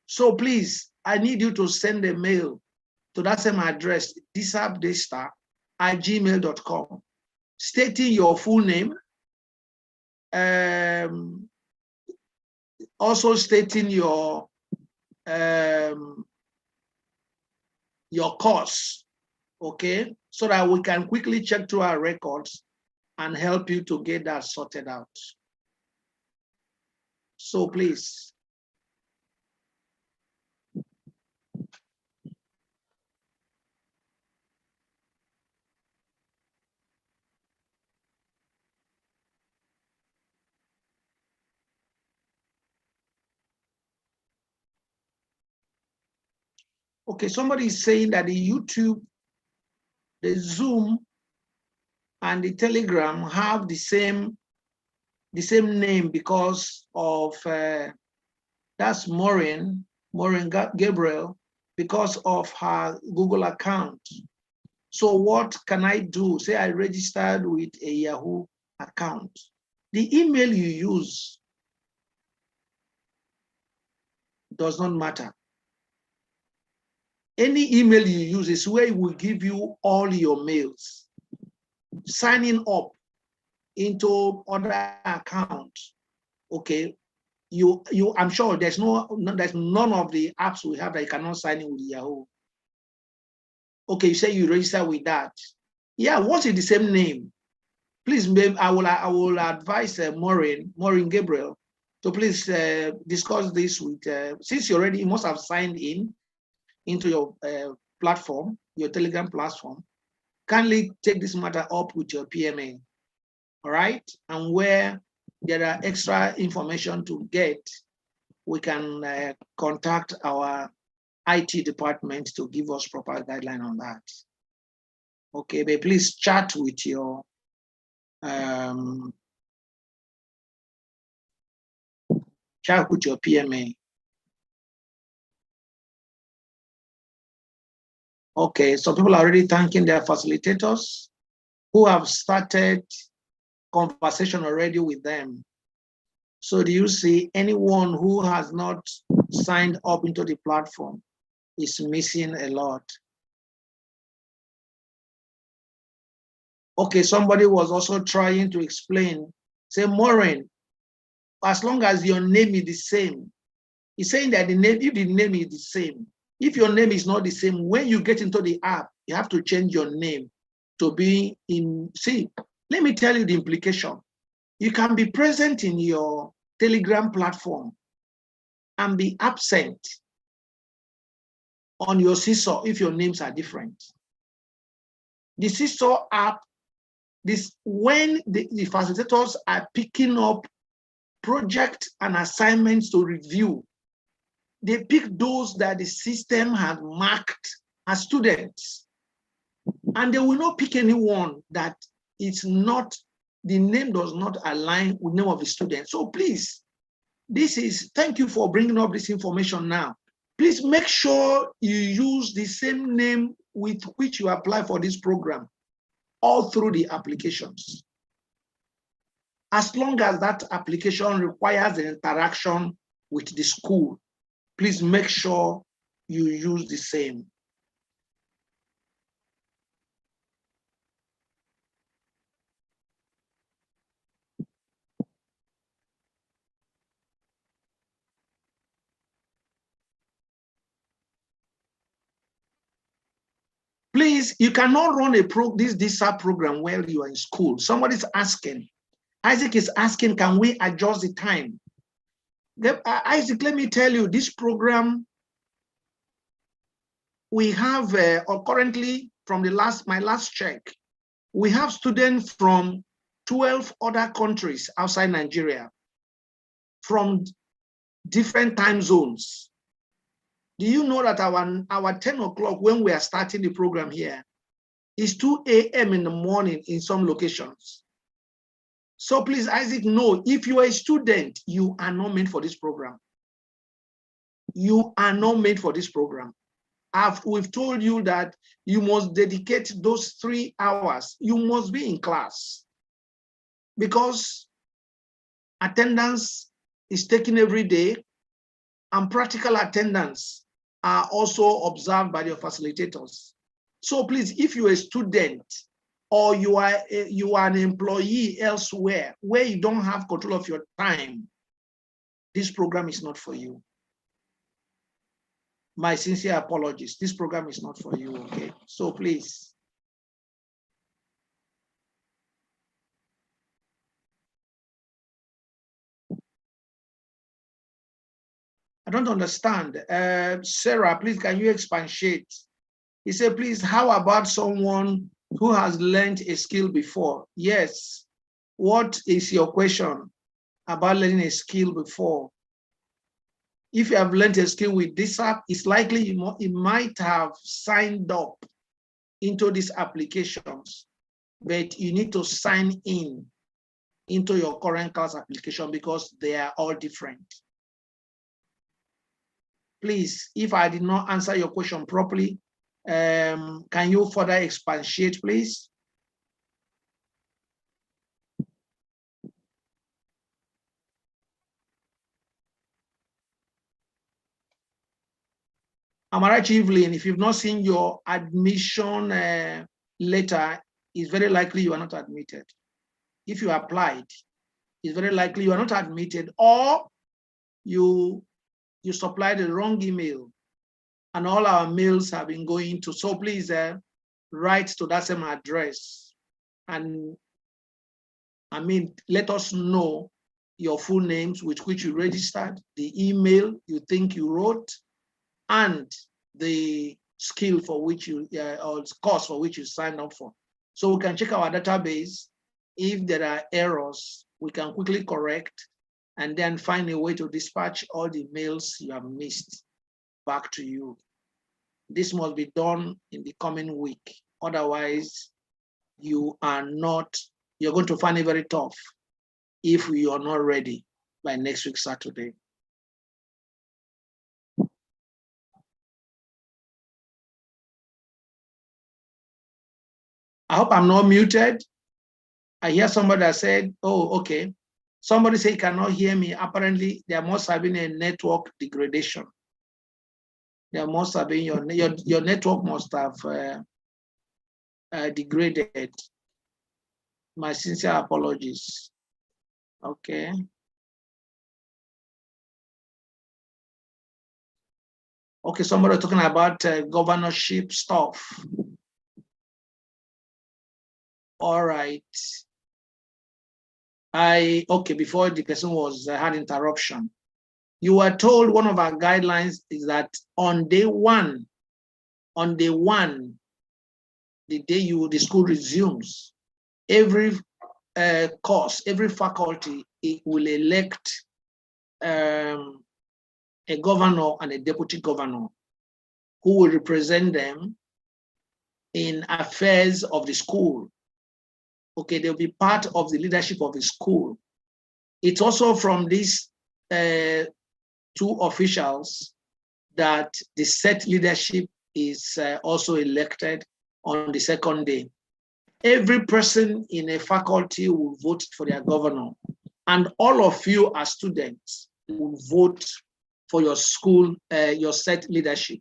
[SPEAKER 1] So please, I need you to send a mail to that same address, dsapdaystar@gmail.com, stating your full name, also stating your course, okay, so that we can quickly check through our records and help you to get that sorted out. So please. Okay, somebody is saying that the YouTube, the Zoom, and the Telegram have the same name because of that's Maureen Gabriel, because of her Google account. So what can I do? Say I registered with a Yahoo account. The email you use does not matter. Any email you use is where it will give you all your mails. Signing up into other accounts, okay, I'm sure there's none of the apps we have that you cannot sign in with Yahoo. Okay, you say you register with that. Yeah, once it's the same name, please, I will advise Maureen Gabriel to please discuss this with, since you already must have signed into your platform, your Telegram platform, kindly take this matter up with your PMA, all right? And where there are extra information to get, we can contact our IT department to give us proper guideline on that. Okay, but please chat with your PMA. Okay, so people are already thanking their facilitators who have started conversation already with them. So do you see anyone who has not signed up into the platform is missing a lot? Okay, somebody was also trying to explain, say, Maureen, as long as your name is the same, he's saying that if the name is the same, if your name is not the same, when you get into the app, you have to change your name to be in, see, let me tell you the implication. You can be present in your Telegram platform and be absent on your Seesaw if your names are different. The Seesaw app, when the facilitators are picking up projects and assignments to review, they pick those that the system has marked as students. And they will not pick anyone that it's not, the name does not align with the name of the student. So please, thank you for bringing up this information now. Please make sure you use the same name with which you apply for this program all through the applications. As long as that application requires an interaction with the school, please make sure you use the same. Please, you cannot run this Dsap program while you are in school. Somebody's asking. Isaac is asking, can we adjust the time? Isaac, let me tell you, this program, we have currently, from my last check, we have students from 12 other countries outside Nigeria, from different time zones. Do you know that our 10 o'clock when we are starting the program here is 2 a.m. in the morning in some locations? So please, Isaac, know, if you are a student, you are not meant for this program. You are not made for this program. We've told you that you must dedicate those 3 hours. You must be in class because attendance is taken every day and practical attendance are also observed by your facilitators. So please, if you're a student or you are an employee elsewhere where you don't have control of your time, this program is not for you. My sincere apologies. This program is not for you, okay? So please. don't understand. Sarah, please, can you expatiate? He said, please, how about someone who has learned a skill before? Yes. What is your question about learning a skill before? If you have learned a skill with Dsap, it's likely you might have signed up into these applications, but you need to sign in into your current class application because they are all different. Please, if I did not answer your question properly, can you further expatiate, please? Amara Evelyn, if you've not seen your admission letter, it's very likely you are not admitted. If you applied, it's very likely you are not admitted, or you supplied the wrong email, and all our mails have been going to. So please write to that same address, and let us know your full names with which you registered, the email you think you wrote, and the skill for which you, or course for which you signed up for. So we can check our database. If there are errors, we can quickly correct and then find a way to dispatch all the mails you have missed back to you. This must be done in the coming week. Otherwise, you're going to find it very tough if you are not ready by next week, Saturday. I hope I'm not muted. I hear somebody that said, oh, okay. Somebody said he cannot hear me. Apparently, there must have been a network degradation. There must have been your network must have degraded. My sincere apologies. Okay. Okay, somebody talking about governorship stuff. All right. Okay, before the person had interruption. You were told one of our guidelines is that on day one, the day the school resumes, every course, every faculty, it will elect a governor and a deputy governor who will represent them in affairs of the school. Okay, they'll be part of the leadership of the school. It's also from these two officials that the set leadership is also elected on the second day. Every person in a faculty will vote for their governor, and all of you as students will vote for your school, your set leadership.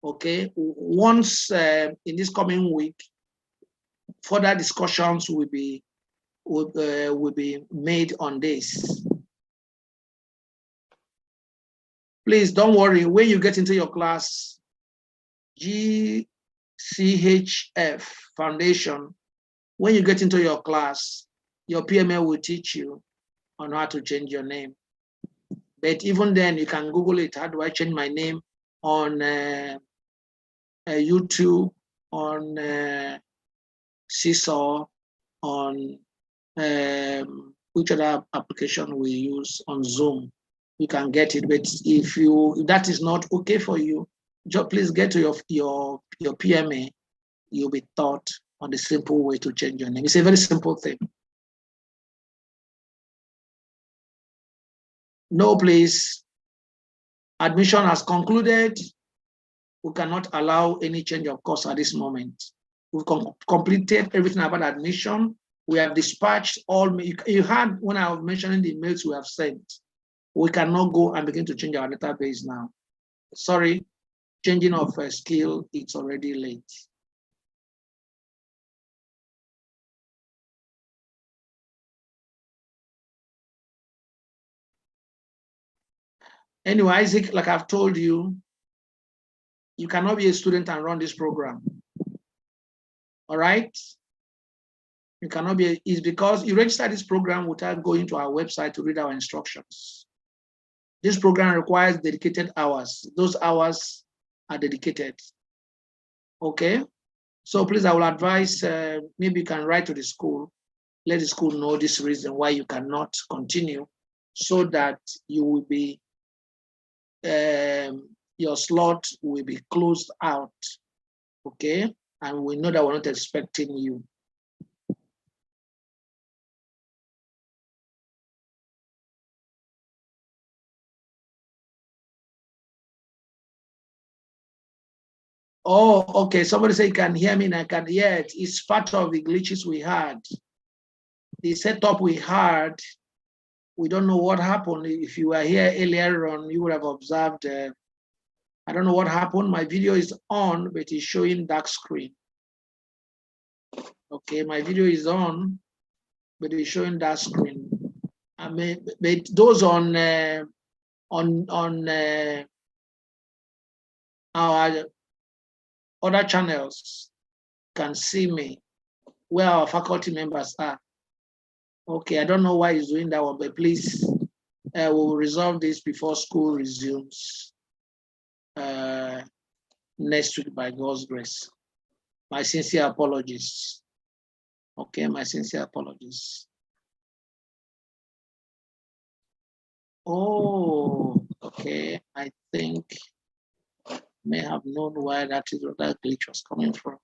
[SPEAKER 1] Okay, once in this coming week, further discussions will be made on this. Please don't worry. When you get into your class, GCHF Foundation, when you get into your class, your PML will teach you on how to change your name. But even then, you can Google it. How do I change my name on YouTube, on Seesaw, on which other application we use, on Zoom? You can get it. But if that is not okay for you, just please get to your PMA. You'll be taught on the simple way to change your name. It's a very simple thing. No, please. Admission has concluded. We cannot allow any change of course at this moment. We've completed everything about admission. We have dispatched all. You had when I was mentioning the mails we have sent. We cannot go and begin to change our database now. Sorry, changing of a skill, it's already late. Anyway, Isaac, like I've told you, you cannot be a student and run this program. All right? You cannot be, it's because you register this program without going to our website to read our instructions. This program requires dedicated hours. Those hours are dedicated. Okay? So please, I will advise, maybe you can write to the school, let the school know this reason why you cannot continue, so that you will be, your slot will be closed out. Okay? And we know that we're not expecting you. Oh, okay. Somebody say you can hear me and I can hear it. It's part of the glitches we had. The setup we had, we don't know what happened. If you were here earlier on, you would have observed, I don't know what happened. My video is on, but it's showing dark screen. Okay, my video is on, but it's showing dark screen. I mean, but those on our other channels can see me, where our faculty members are. Okay, I don't know why he's doing that one, but please, we'll resolve this before school resumes next week by God's grace. My sincere apologies. Okay, my sincere apologies. Oh, okay. I think may have known where that glitch was coming from.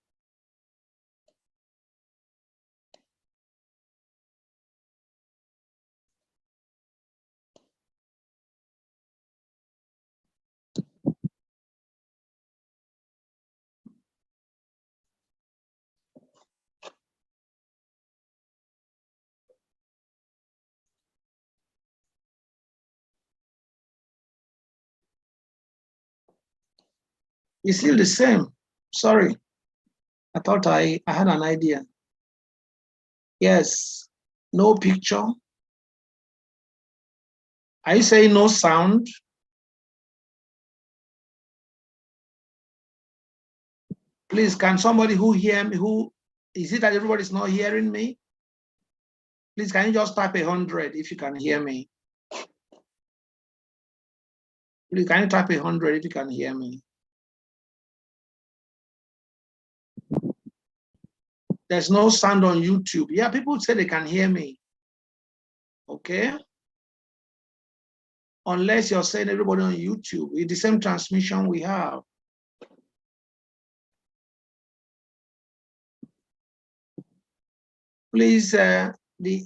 [SPEAKER 1] It's still the same. Sorry. I thought I had an idea. Yes. No picture. Are you saying no sound? Please, can somebody who hear me, who is it that everybody's not hearing me? Please, can you just type 100 if you can hear me? Please, can you type 100 if you can hear me? There's no sound on YouTube. Yeah, people say they can hear me. Okay. Unless you're saying everybody on YouTube, it's the same transmission we have. Please, the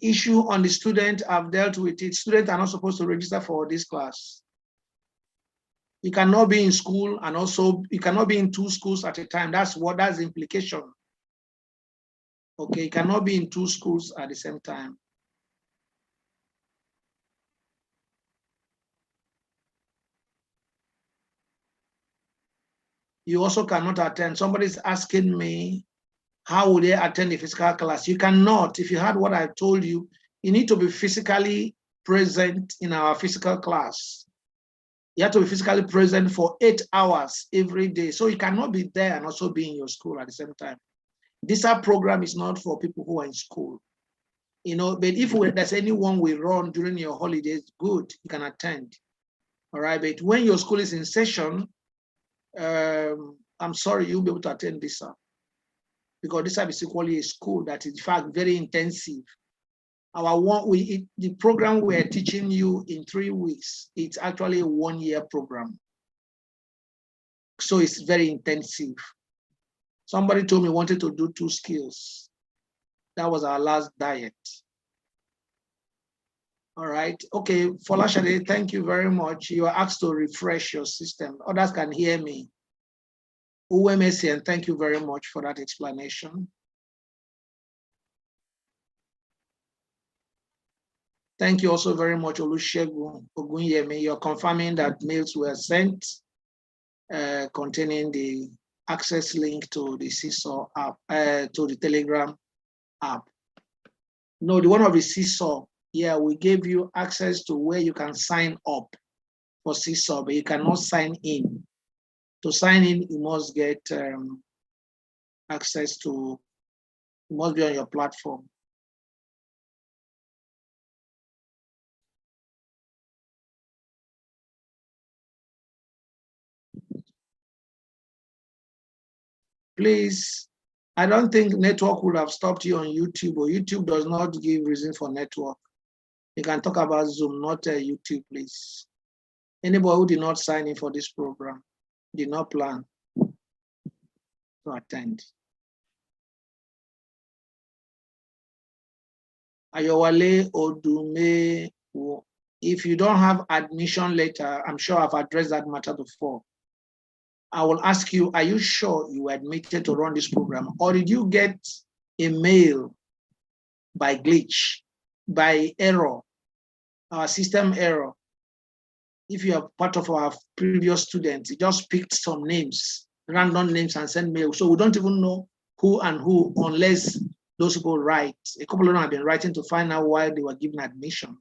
[SPEAKER 1] issue on the student, I've dealt with it. Students are not supposed to register for this class. You cannot be in school, and also you cannot be in 2 schools at a time. That's the implication. Okay, you cannot be in 2 schools at the same time. You also cannot attend. Somebody's asking me, how would they attend a physical class? You cannot. If you heard what I told you, you need to be physically present in our physical class. You have to be physically present for 8 hours every day. So you cannot be there and also be in your school at the same time. Dsap program is not for people who are in school. You know, but if there's anyone we run during your holidays, good, you can attend. All right, but when your school is in session, I'm sorry, you'll be able to attend Dsap, because Dsap is equally a school that is in fact very intensive. The program we're teaching you in 3 weeks, it's actually a 1-year program. So it's very intensive. Somebody told me wanted to do 2 skills. That was our last diet. All right. Okay, Folashade, thank you very much. You are asked to refresh your system. Others can hear me. UMSC, and thank you very much for that explanation. Thank you also very much, Olusegun Ogunyemi. You're confirming that mails were sent containing the access link to the Seesaw app, to the Telegram app. No, the one of the Seesaw. Yeah, we gave you access to where you can sign up for Seesaw, but you cannot sign in. To sign in, you must get access to, you must be on your platform. Please, I don't think network would have stopped you on YouTube, or YouTube does not give reason for network. You can talk about Zoom, not YouTube, please. Anybody who did not sign in for this program, did not plan to attend. Ayowale Odume, if you don't have admission letter, I'm sure I've addressed that matter before. I will ask you, are you sure you were admitted to run this program? Or did you get a mail by glitch, by error, our system error? If you are part of our previous students, it just picked some names, random names, and sent mail. So we don't even know who and who unless those people write. A couple of them have been writing to find out why they were given admission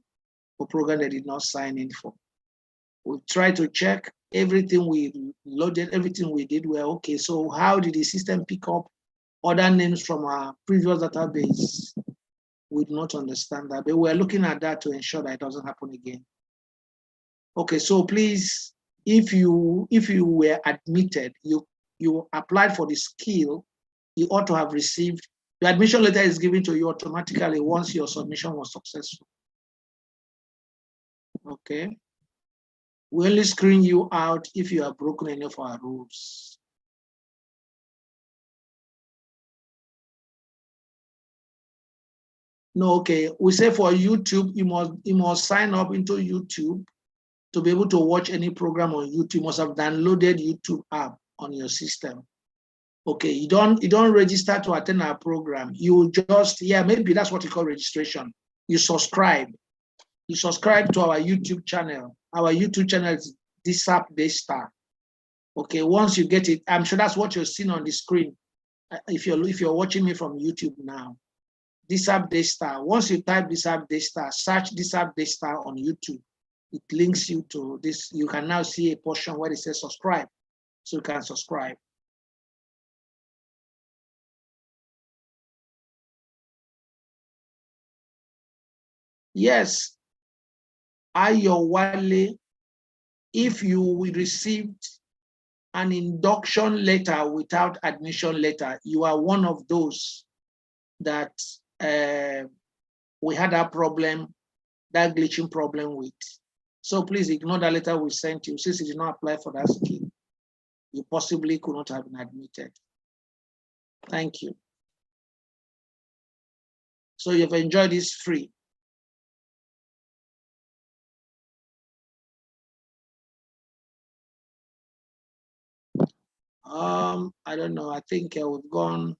[SPEAKER 1] for program they did not sign in for. We tried to check everything we loaded, everything we did were okay. So how did the system pick up other names from our previous database? We do not understand that, but we're looking at that to ensure that it doesn't happen again. Okay, so please, if you were admitted, you applied for the skill, you ought to have received, the admission letter is given to you automatically once your submission was successful. Okay. We only screen you out if you have broken any of our rules. No, okay. We say for YouTube, you must sign up into YouTube to be able to watch any program on YouTube. You must have downloaded YouTube app on your system. Okay, you don't register to attend our program. You just, yeah, maybe that's what you call registration. You subscribe. You subscribe to our YouTube channel. Our YouTube channel is Dsap Daystar. Okay, once you get it, I'm sure that's what you're seeing on the screen. If you're watching me from YouTube now, Dsap Daystar. Once you type Dsap Daystar, search Dsap Daystar on YouTube. It links you to this. You can now see a portion where it says subscribe, so you can subscribe. Yes, Ayowale, if you received an induction letter without admission letter, you are one of those that we had that problem, that glitching problem with. So please ignore that letter we sent you. Since you did not apply for that scheme, you possibly could not have been admitted. Thank you. So you've enjoyed this free. I don't know. I think we've gone.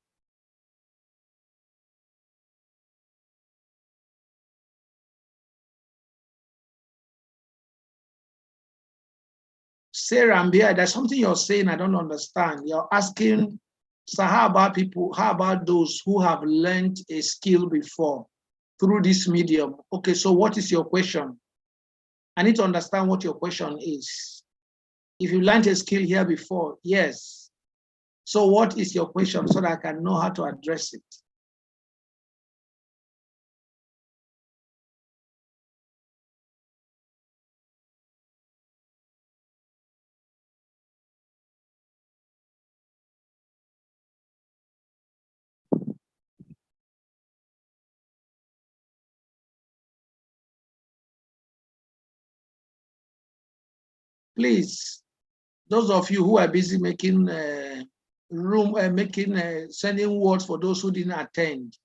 [SPEAKER 1] Sarah Ambia, there's something you're saying I don't understand. You're asking, so how about people, how about those who have learned a skill before through this medium? Okay, so what is your question? I need to understand what your question is. If you learned a skill here before, yes. So what is your question so that I can know how to address it? Please, those of you who are busy making sending words for those who didn't attend,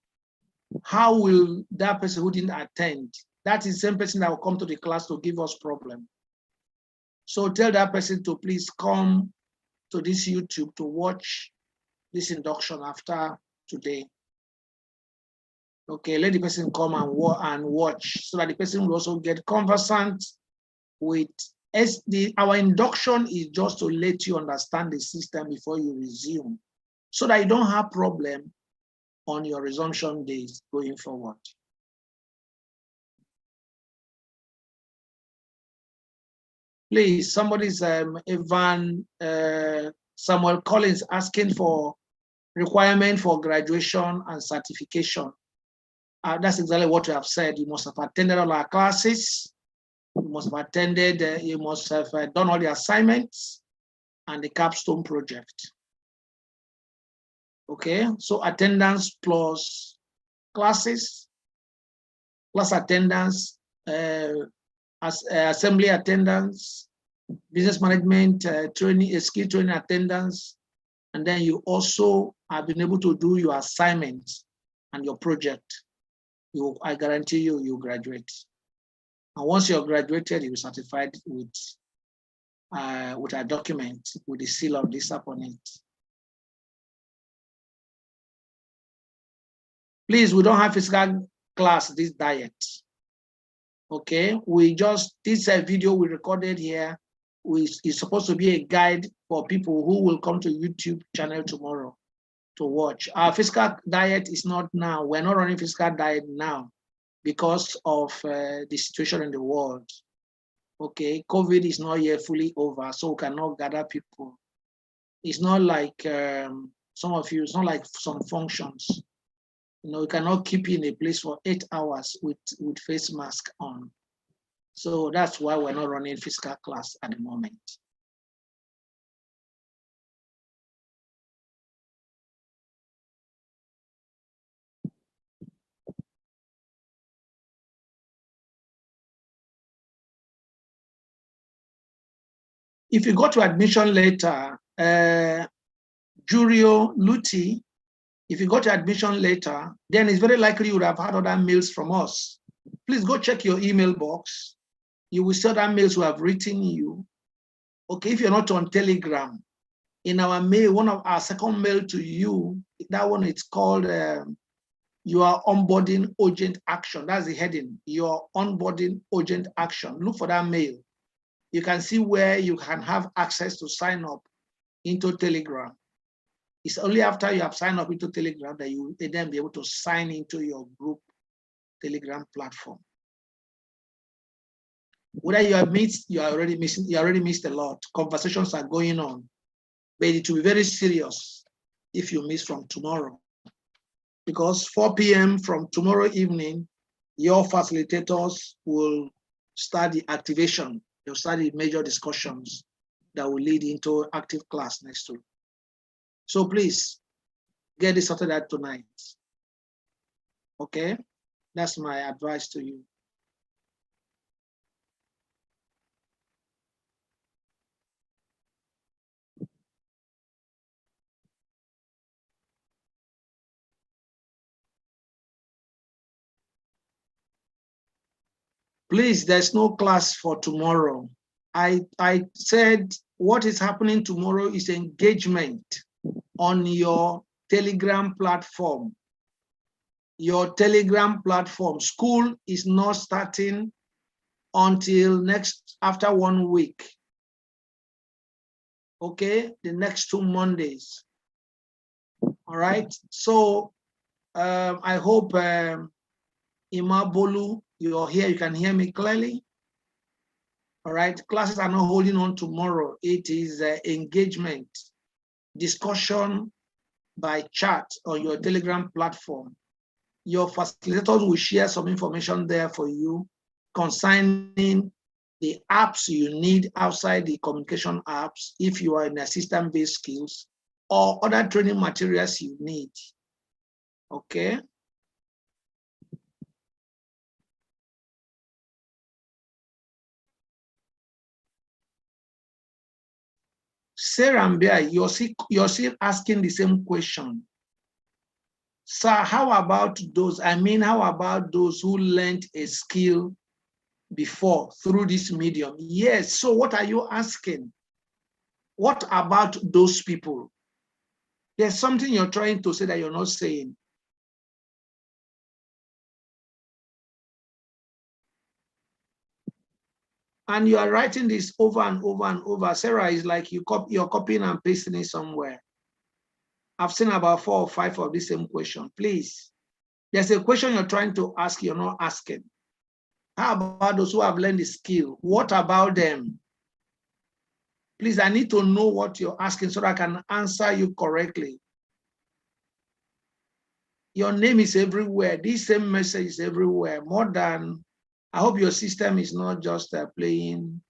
[SPEAKER 1] how will that person who didn't attend, that is the same person that will come to the class to give us problem. So tell that person to please come to this YouTube to watch this induction after today. Okay, let the person come and watch so that the person will also get conversant with our induction is just to let you understand the system before you resume, so that you don't have problem on your resumption days going forward. Please, somebody's Samuel Collins asking for requirement for graduation and certification. That's exactly what we have said. You must have attended all our classes. You must have attended, you must have done all the assignments and the capstone project. Okay, so attendance plus classes, class attendance, assembly attendance, business management training, skill training attendance, and then you also have been able to do your assignments and your project. I guarantee you, you graduate. And once you're graduated, you'll be certified with a document with the seal of Dsap on it. Please, we don't have physical class this diet. Okay, this video we recorded here is supposed to be a guide for people who will come to YouTube channel tomorrow to watch. Our physical diet is not now. We're not running physical diet now because of the situation in the world. Okay, COVID is not yet fully over, so we cannot gather people. It's not like some of you, it's not like some functions. You know, you cannot keep you in a place for 8 hours with face mask on. So that's why we're not running physical class at the moment. If you go to admission later, Jurio Luti, if you go to admission later, then it's very likely you would have had other mails from us. Please go check your email box. You will see other mails we have written you. Okay, if you're not on Telegram, in our mail, one of our second mail to you, that one is called your onboarding urgent action. That's the heading, your onboarding urgent action. Look for that mail. You can see where you can have access to sign up into Telegram. It's only after you have signed up into Telegram that you will then be able to sign into your group Telegram platform. Whether you have missed, you already missed a lot. Conversations are going on, but it will be very serious if you miss from tomorrow. Because 4 p.m. from tomorrow evening, your facilitators will start the activation. They'll start the major discussions that will lead into active class next week. So please get this sorted out tonight. Okay, that's my advice to you. Please, there's no class for tomorrow. I said what is happening tomorrow is engagement on your Telegram platform. Your Telegram platform. School is not starting until after 1 week. Okay, the next 2 Mondays. All right, so I hope Imabolu, you're here, you can hear me clearly. All right, classes are not holding on tomorrow. It is engagement, discussion by chat on your Telegram platform. Your facilitators will share some information there for you concerning the apps you need outside the communication apps if you are in assistant-based skills or other training materials you need. Okay. Sarah Mbia, you're still asking the same question. Sir, how about those? I mean, how about those who learned a skill before through this medium? Yes, so what are you asking? What about those people? There's something you're trying to say that you're not saying. And you are writing this over and over and over. Sarah, is like you're copying and pasting it somewhere. I've seen about 4 or 5 of the same question. Please, there's a question you're trying to ask, you're not asking. How about those who have learned the skill? What about them? Please, I need to know what you're asking so that I can answer you correctly. Your name is everywhere. This same message is everywhere. More than, I hope your system is not just playing.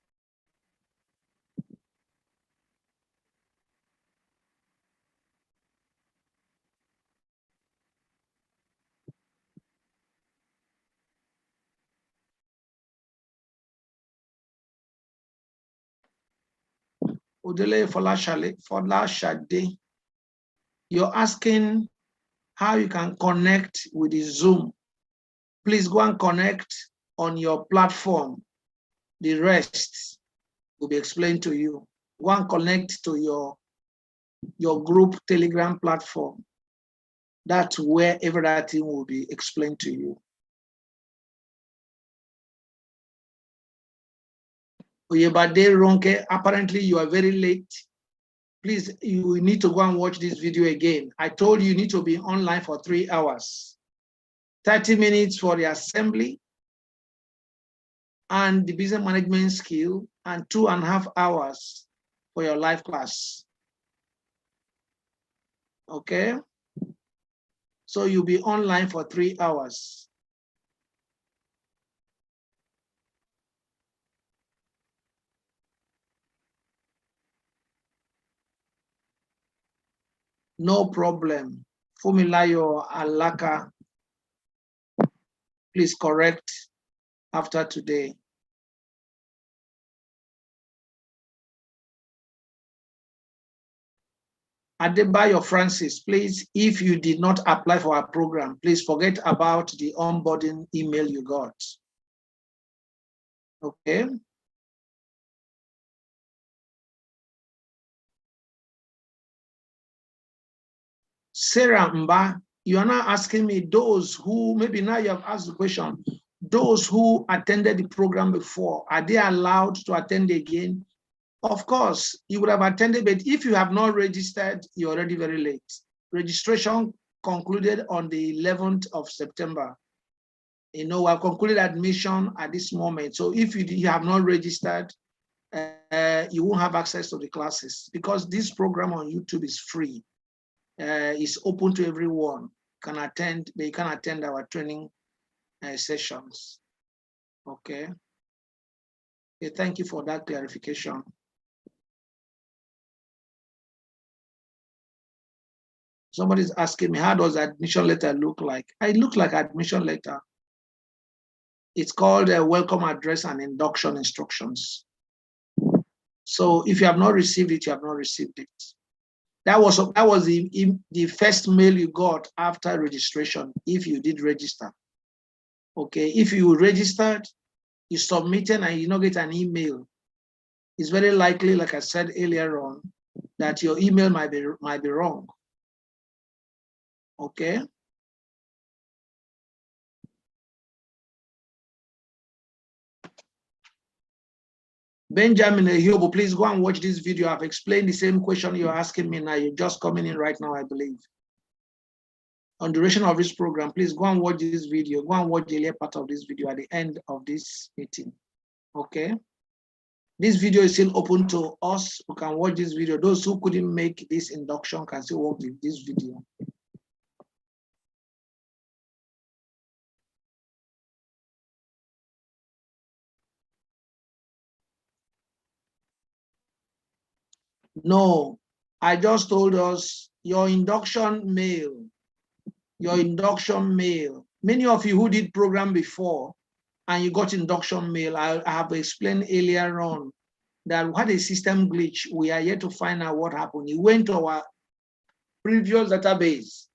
[SPEAKER 1] Odele Folashade, you're asking how you can connect with the Zoom. Please go and connect on your platform. The rest will be explained to you. Go and connect to your group Telegram platform. That's where everything will be explained to you. Oyebade Ronke, apparently you are very late. Please, you need to go and watch this video again. I told you need to be online for 3 hours. 30 minutes for the assembly and the business management skill, and 2.5 hours for your live class. Okay? So you'll be online for 3 hours. No problem. Fumilayo Alaka, please correct after today. Adebayo Francis, please, if you did not apply for our program, please forget about the onboarding email you got. Okay. Sarah Mba, you are now asking me those who, maybe now you have asked the question, those who attended the program before, are they allowed to attend again? Of course, you would have attended, but if you have not registered, you're already very late. Registration concluded on the 11th of September. You know, I've concluded admission at this moment. So if you have not registered, you won't have access to the classes, because this program on YouTube is free. It's open to everyone. Can attend. They can attend our training sessions. Okay. Thank you for that clarification. Somebody's asking me, how does admission letter look like? I look like admission letter. It's called a welcome address and induction instructions. So if you have not received it, you have not received it. That was the first mail you got after registration, if you did register. Okay, if you registered, you submitted and you not get an email, it's very likely, like I said earlier on, that your email might be wrong. Okay. Benjamin Ehiobo, please go and watch this video. I've explained the same question you're asking me now. You're just coming in right now, I believe. On duration of this program, please go and watch this video. Go and watch the earlier part of this video at the end of this meeting. Okay. This video is still open to us who can watch this video. Those who couldn't make this induction can still watch this video. No, I just told us your induction mail. Many of you who did program before and you got induction mail, I have explained earlier on that we had a system glitch. We are yet to find out what happened. You went to our previous database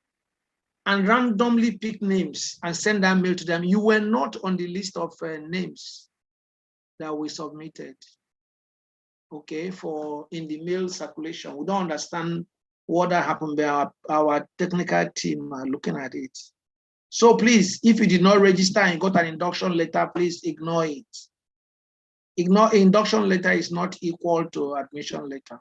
[SPEAKER 1] and randomly picked names and sent that mail to them. You were not on the list of names that we submitted. Okay, for in the mail circulation. We don't understand what that happened, but our technical team are looking at it. So please, if you did not register and got an induction letter, please ignore it. Induction letter is not equal to admission letter.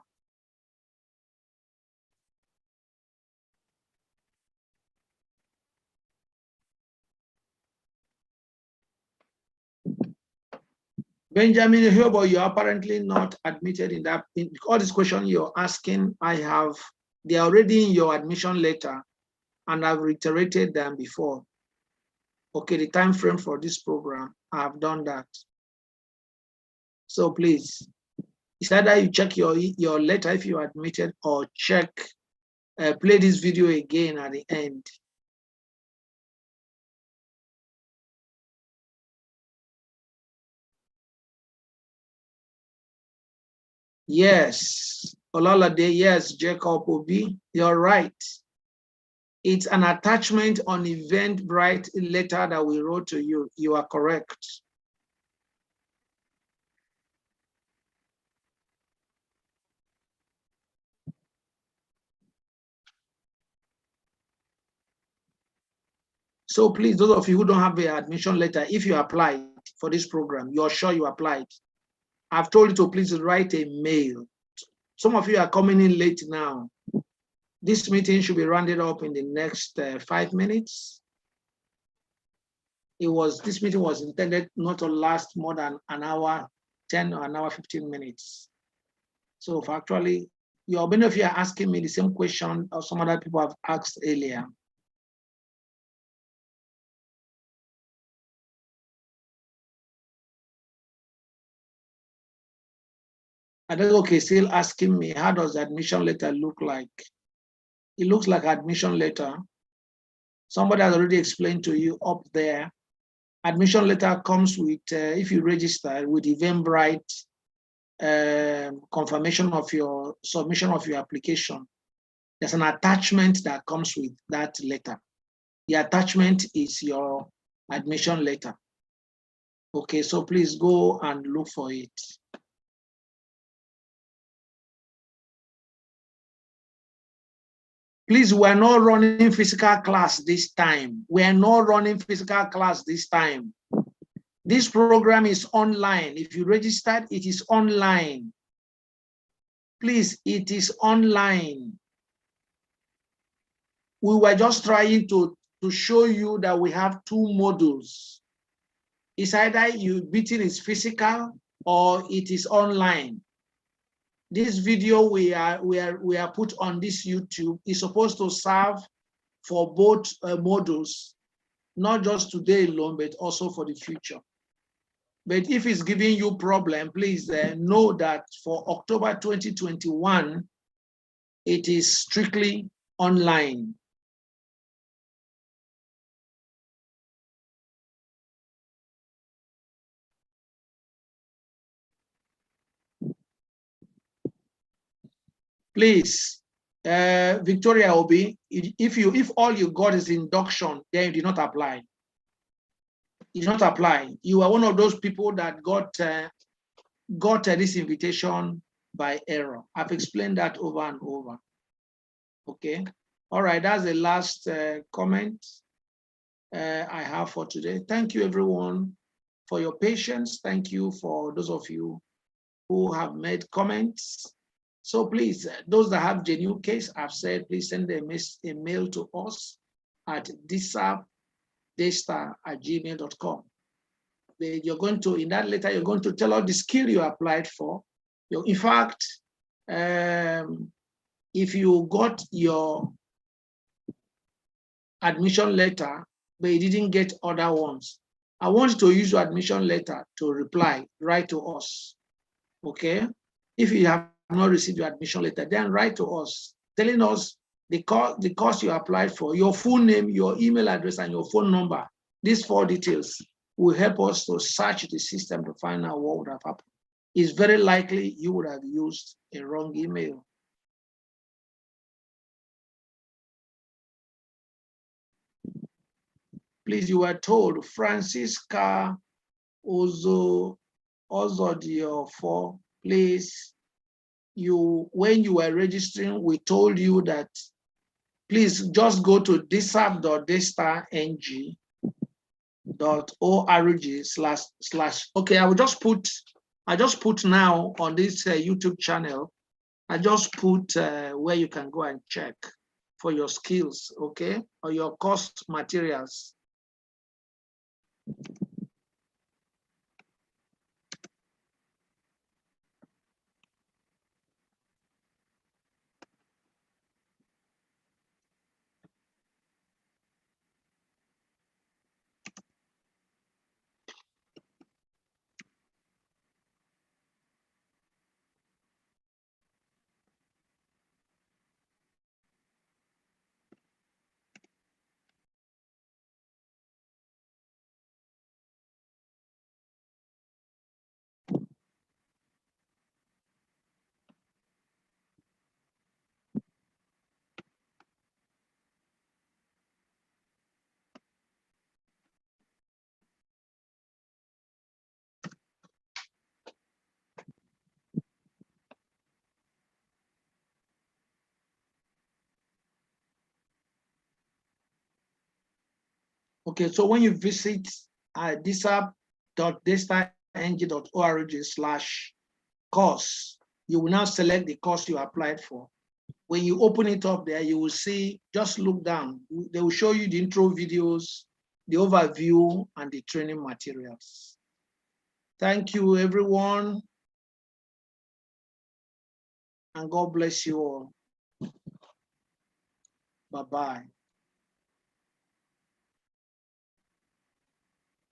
[SPEAKER 1] Benjamin Huber, you're apparently not admitted in that. In all these questions you're asking, they're already in your admission letter, and I've reiterated them before. Okay, the time frame for this program, I've done that. So please, it's either you check your letter if you're admitted, or check, play this video again at the end. Yes, Olalade, yes, Jacob Obi, you're right. It's an attachment on Eventbrite letter that we wrote to you. You are correct. So please, those of you who don't have the admission letter, if you applied for this program, you're sure you applied. I've told you to please write a mail. Some of you are coming in late now. This meeting should be rounded up in the next 5 minutes. This meeting was intended not to last more than an hour, 10 or an hour, 15 minutes. So actually, many of you are asking me the same question or some other people have asked earlier. And then, okay, still asking me, how does the admission letter look like? It looks like admission letter. Somebody has already explained to you up there. Admission letter comes with, if you register with Eventbrite, confirmation of your submission of your application. There's an attachment that comes with that letter. The attachment is your admission letter. Okay, so please go and look for it. Please, we're not running physical class this time. We're not running physical class this time. This program is online. If you registered, it is online. Please, it is online. We were just trying to show you that we have two modules. It's either meeting is physical or it is online. This video we are put on this YouTube is supposed to serve for both modules, not just today alone, but also for the future. But if it's giving you problem, please know that for October 2021, it is strictly online. Please, Victoria Obi, if all you got is induction, then you did not apply. You did not apply. You are one of those people that got this invitation by error. I've explained that over and over. Okay. All right. That's the last comment I have for today. Thank you, everyone, for your patience. Thank you for those of you who have made comments. So please, those that have genuine case, I've said, please send a mail to us at dsap@gmail.com. You're going to, in that letter, you're going to tell us the skill you applied for. In fact, if you got your admission letter, but you didn't get other ones, I want you to use your admission letter to reply, write to us, okay? If you have not received your admission letter, then write to us, telling us the course you applied for, your full name, your email address, and your phone number. These 4 details will help us to search the system to find out what would have happened. It's very likely you would have used a wrong email. Please, you were told, Francisca Ozodiofo, please, when you were registering, we told you that please just go to dsap.org/. Okay, I just put now on this YouTube channel, I just put where you can go and check for your skills, okay, or your course materials. Okay, so when you visit dsap.daystarng.org/course, you will now select the course you applied for. When you open it up there, you will see, just look down. They will show you the intro videos, the overview, and the training materials. Thank you, everyone. And God bless you all. Bye-bye.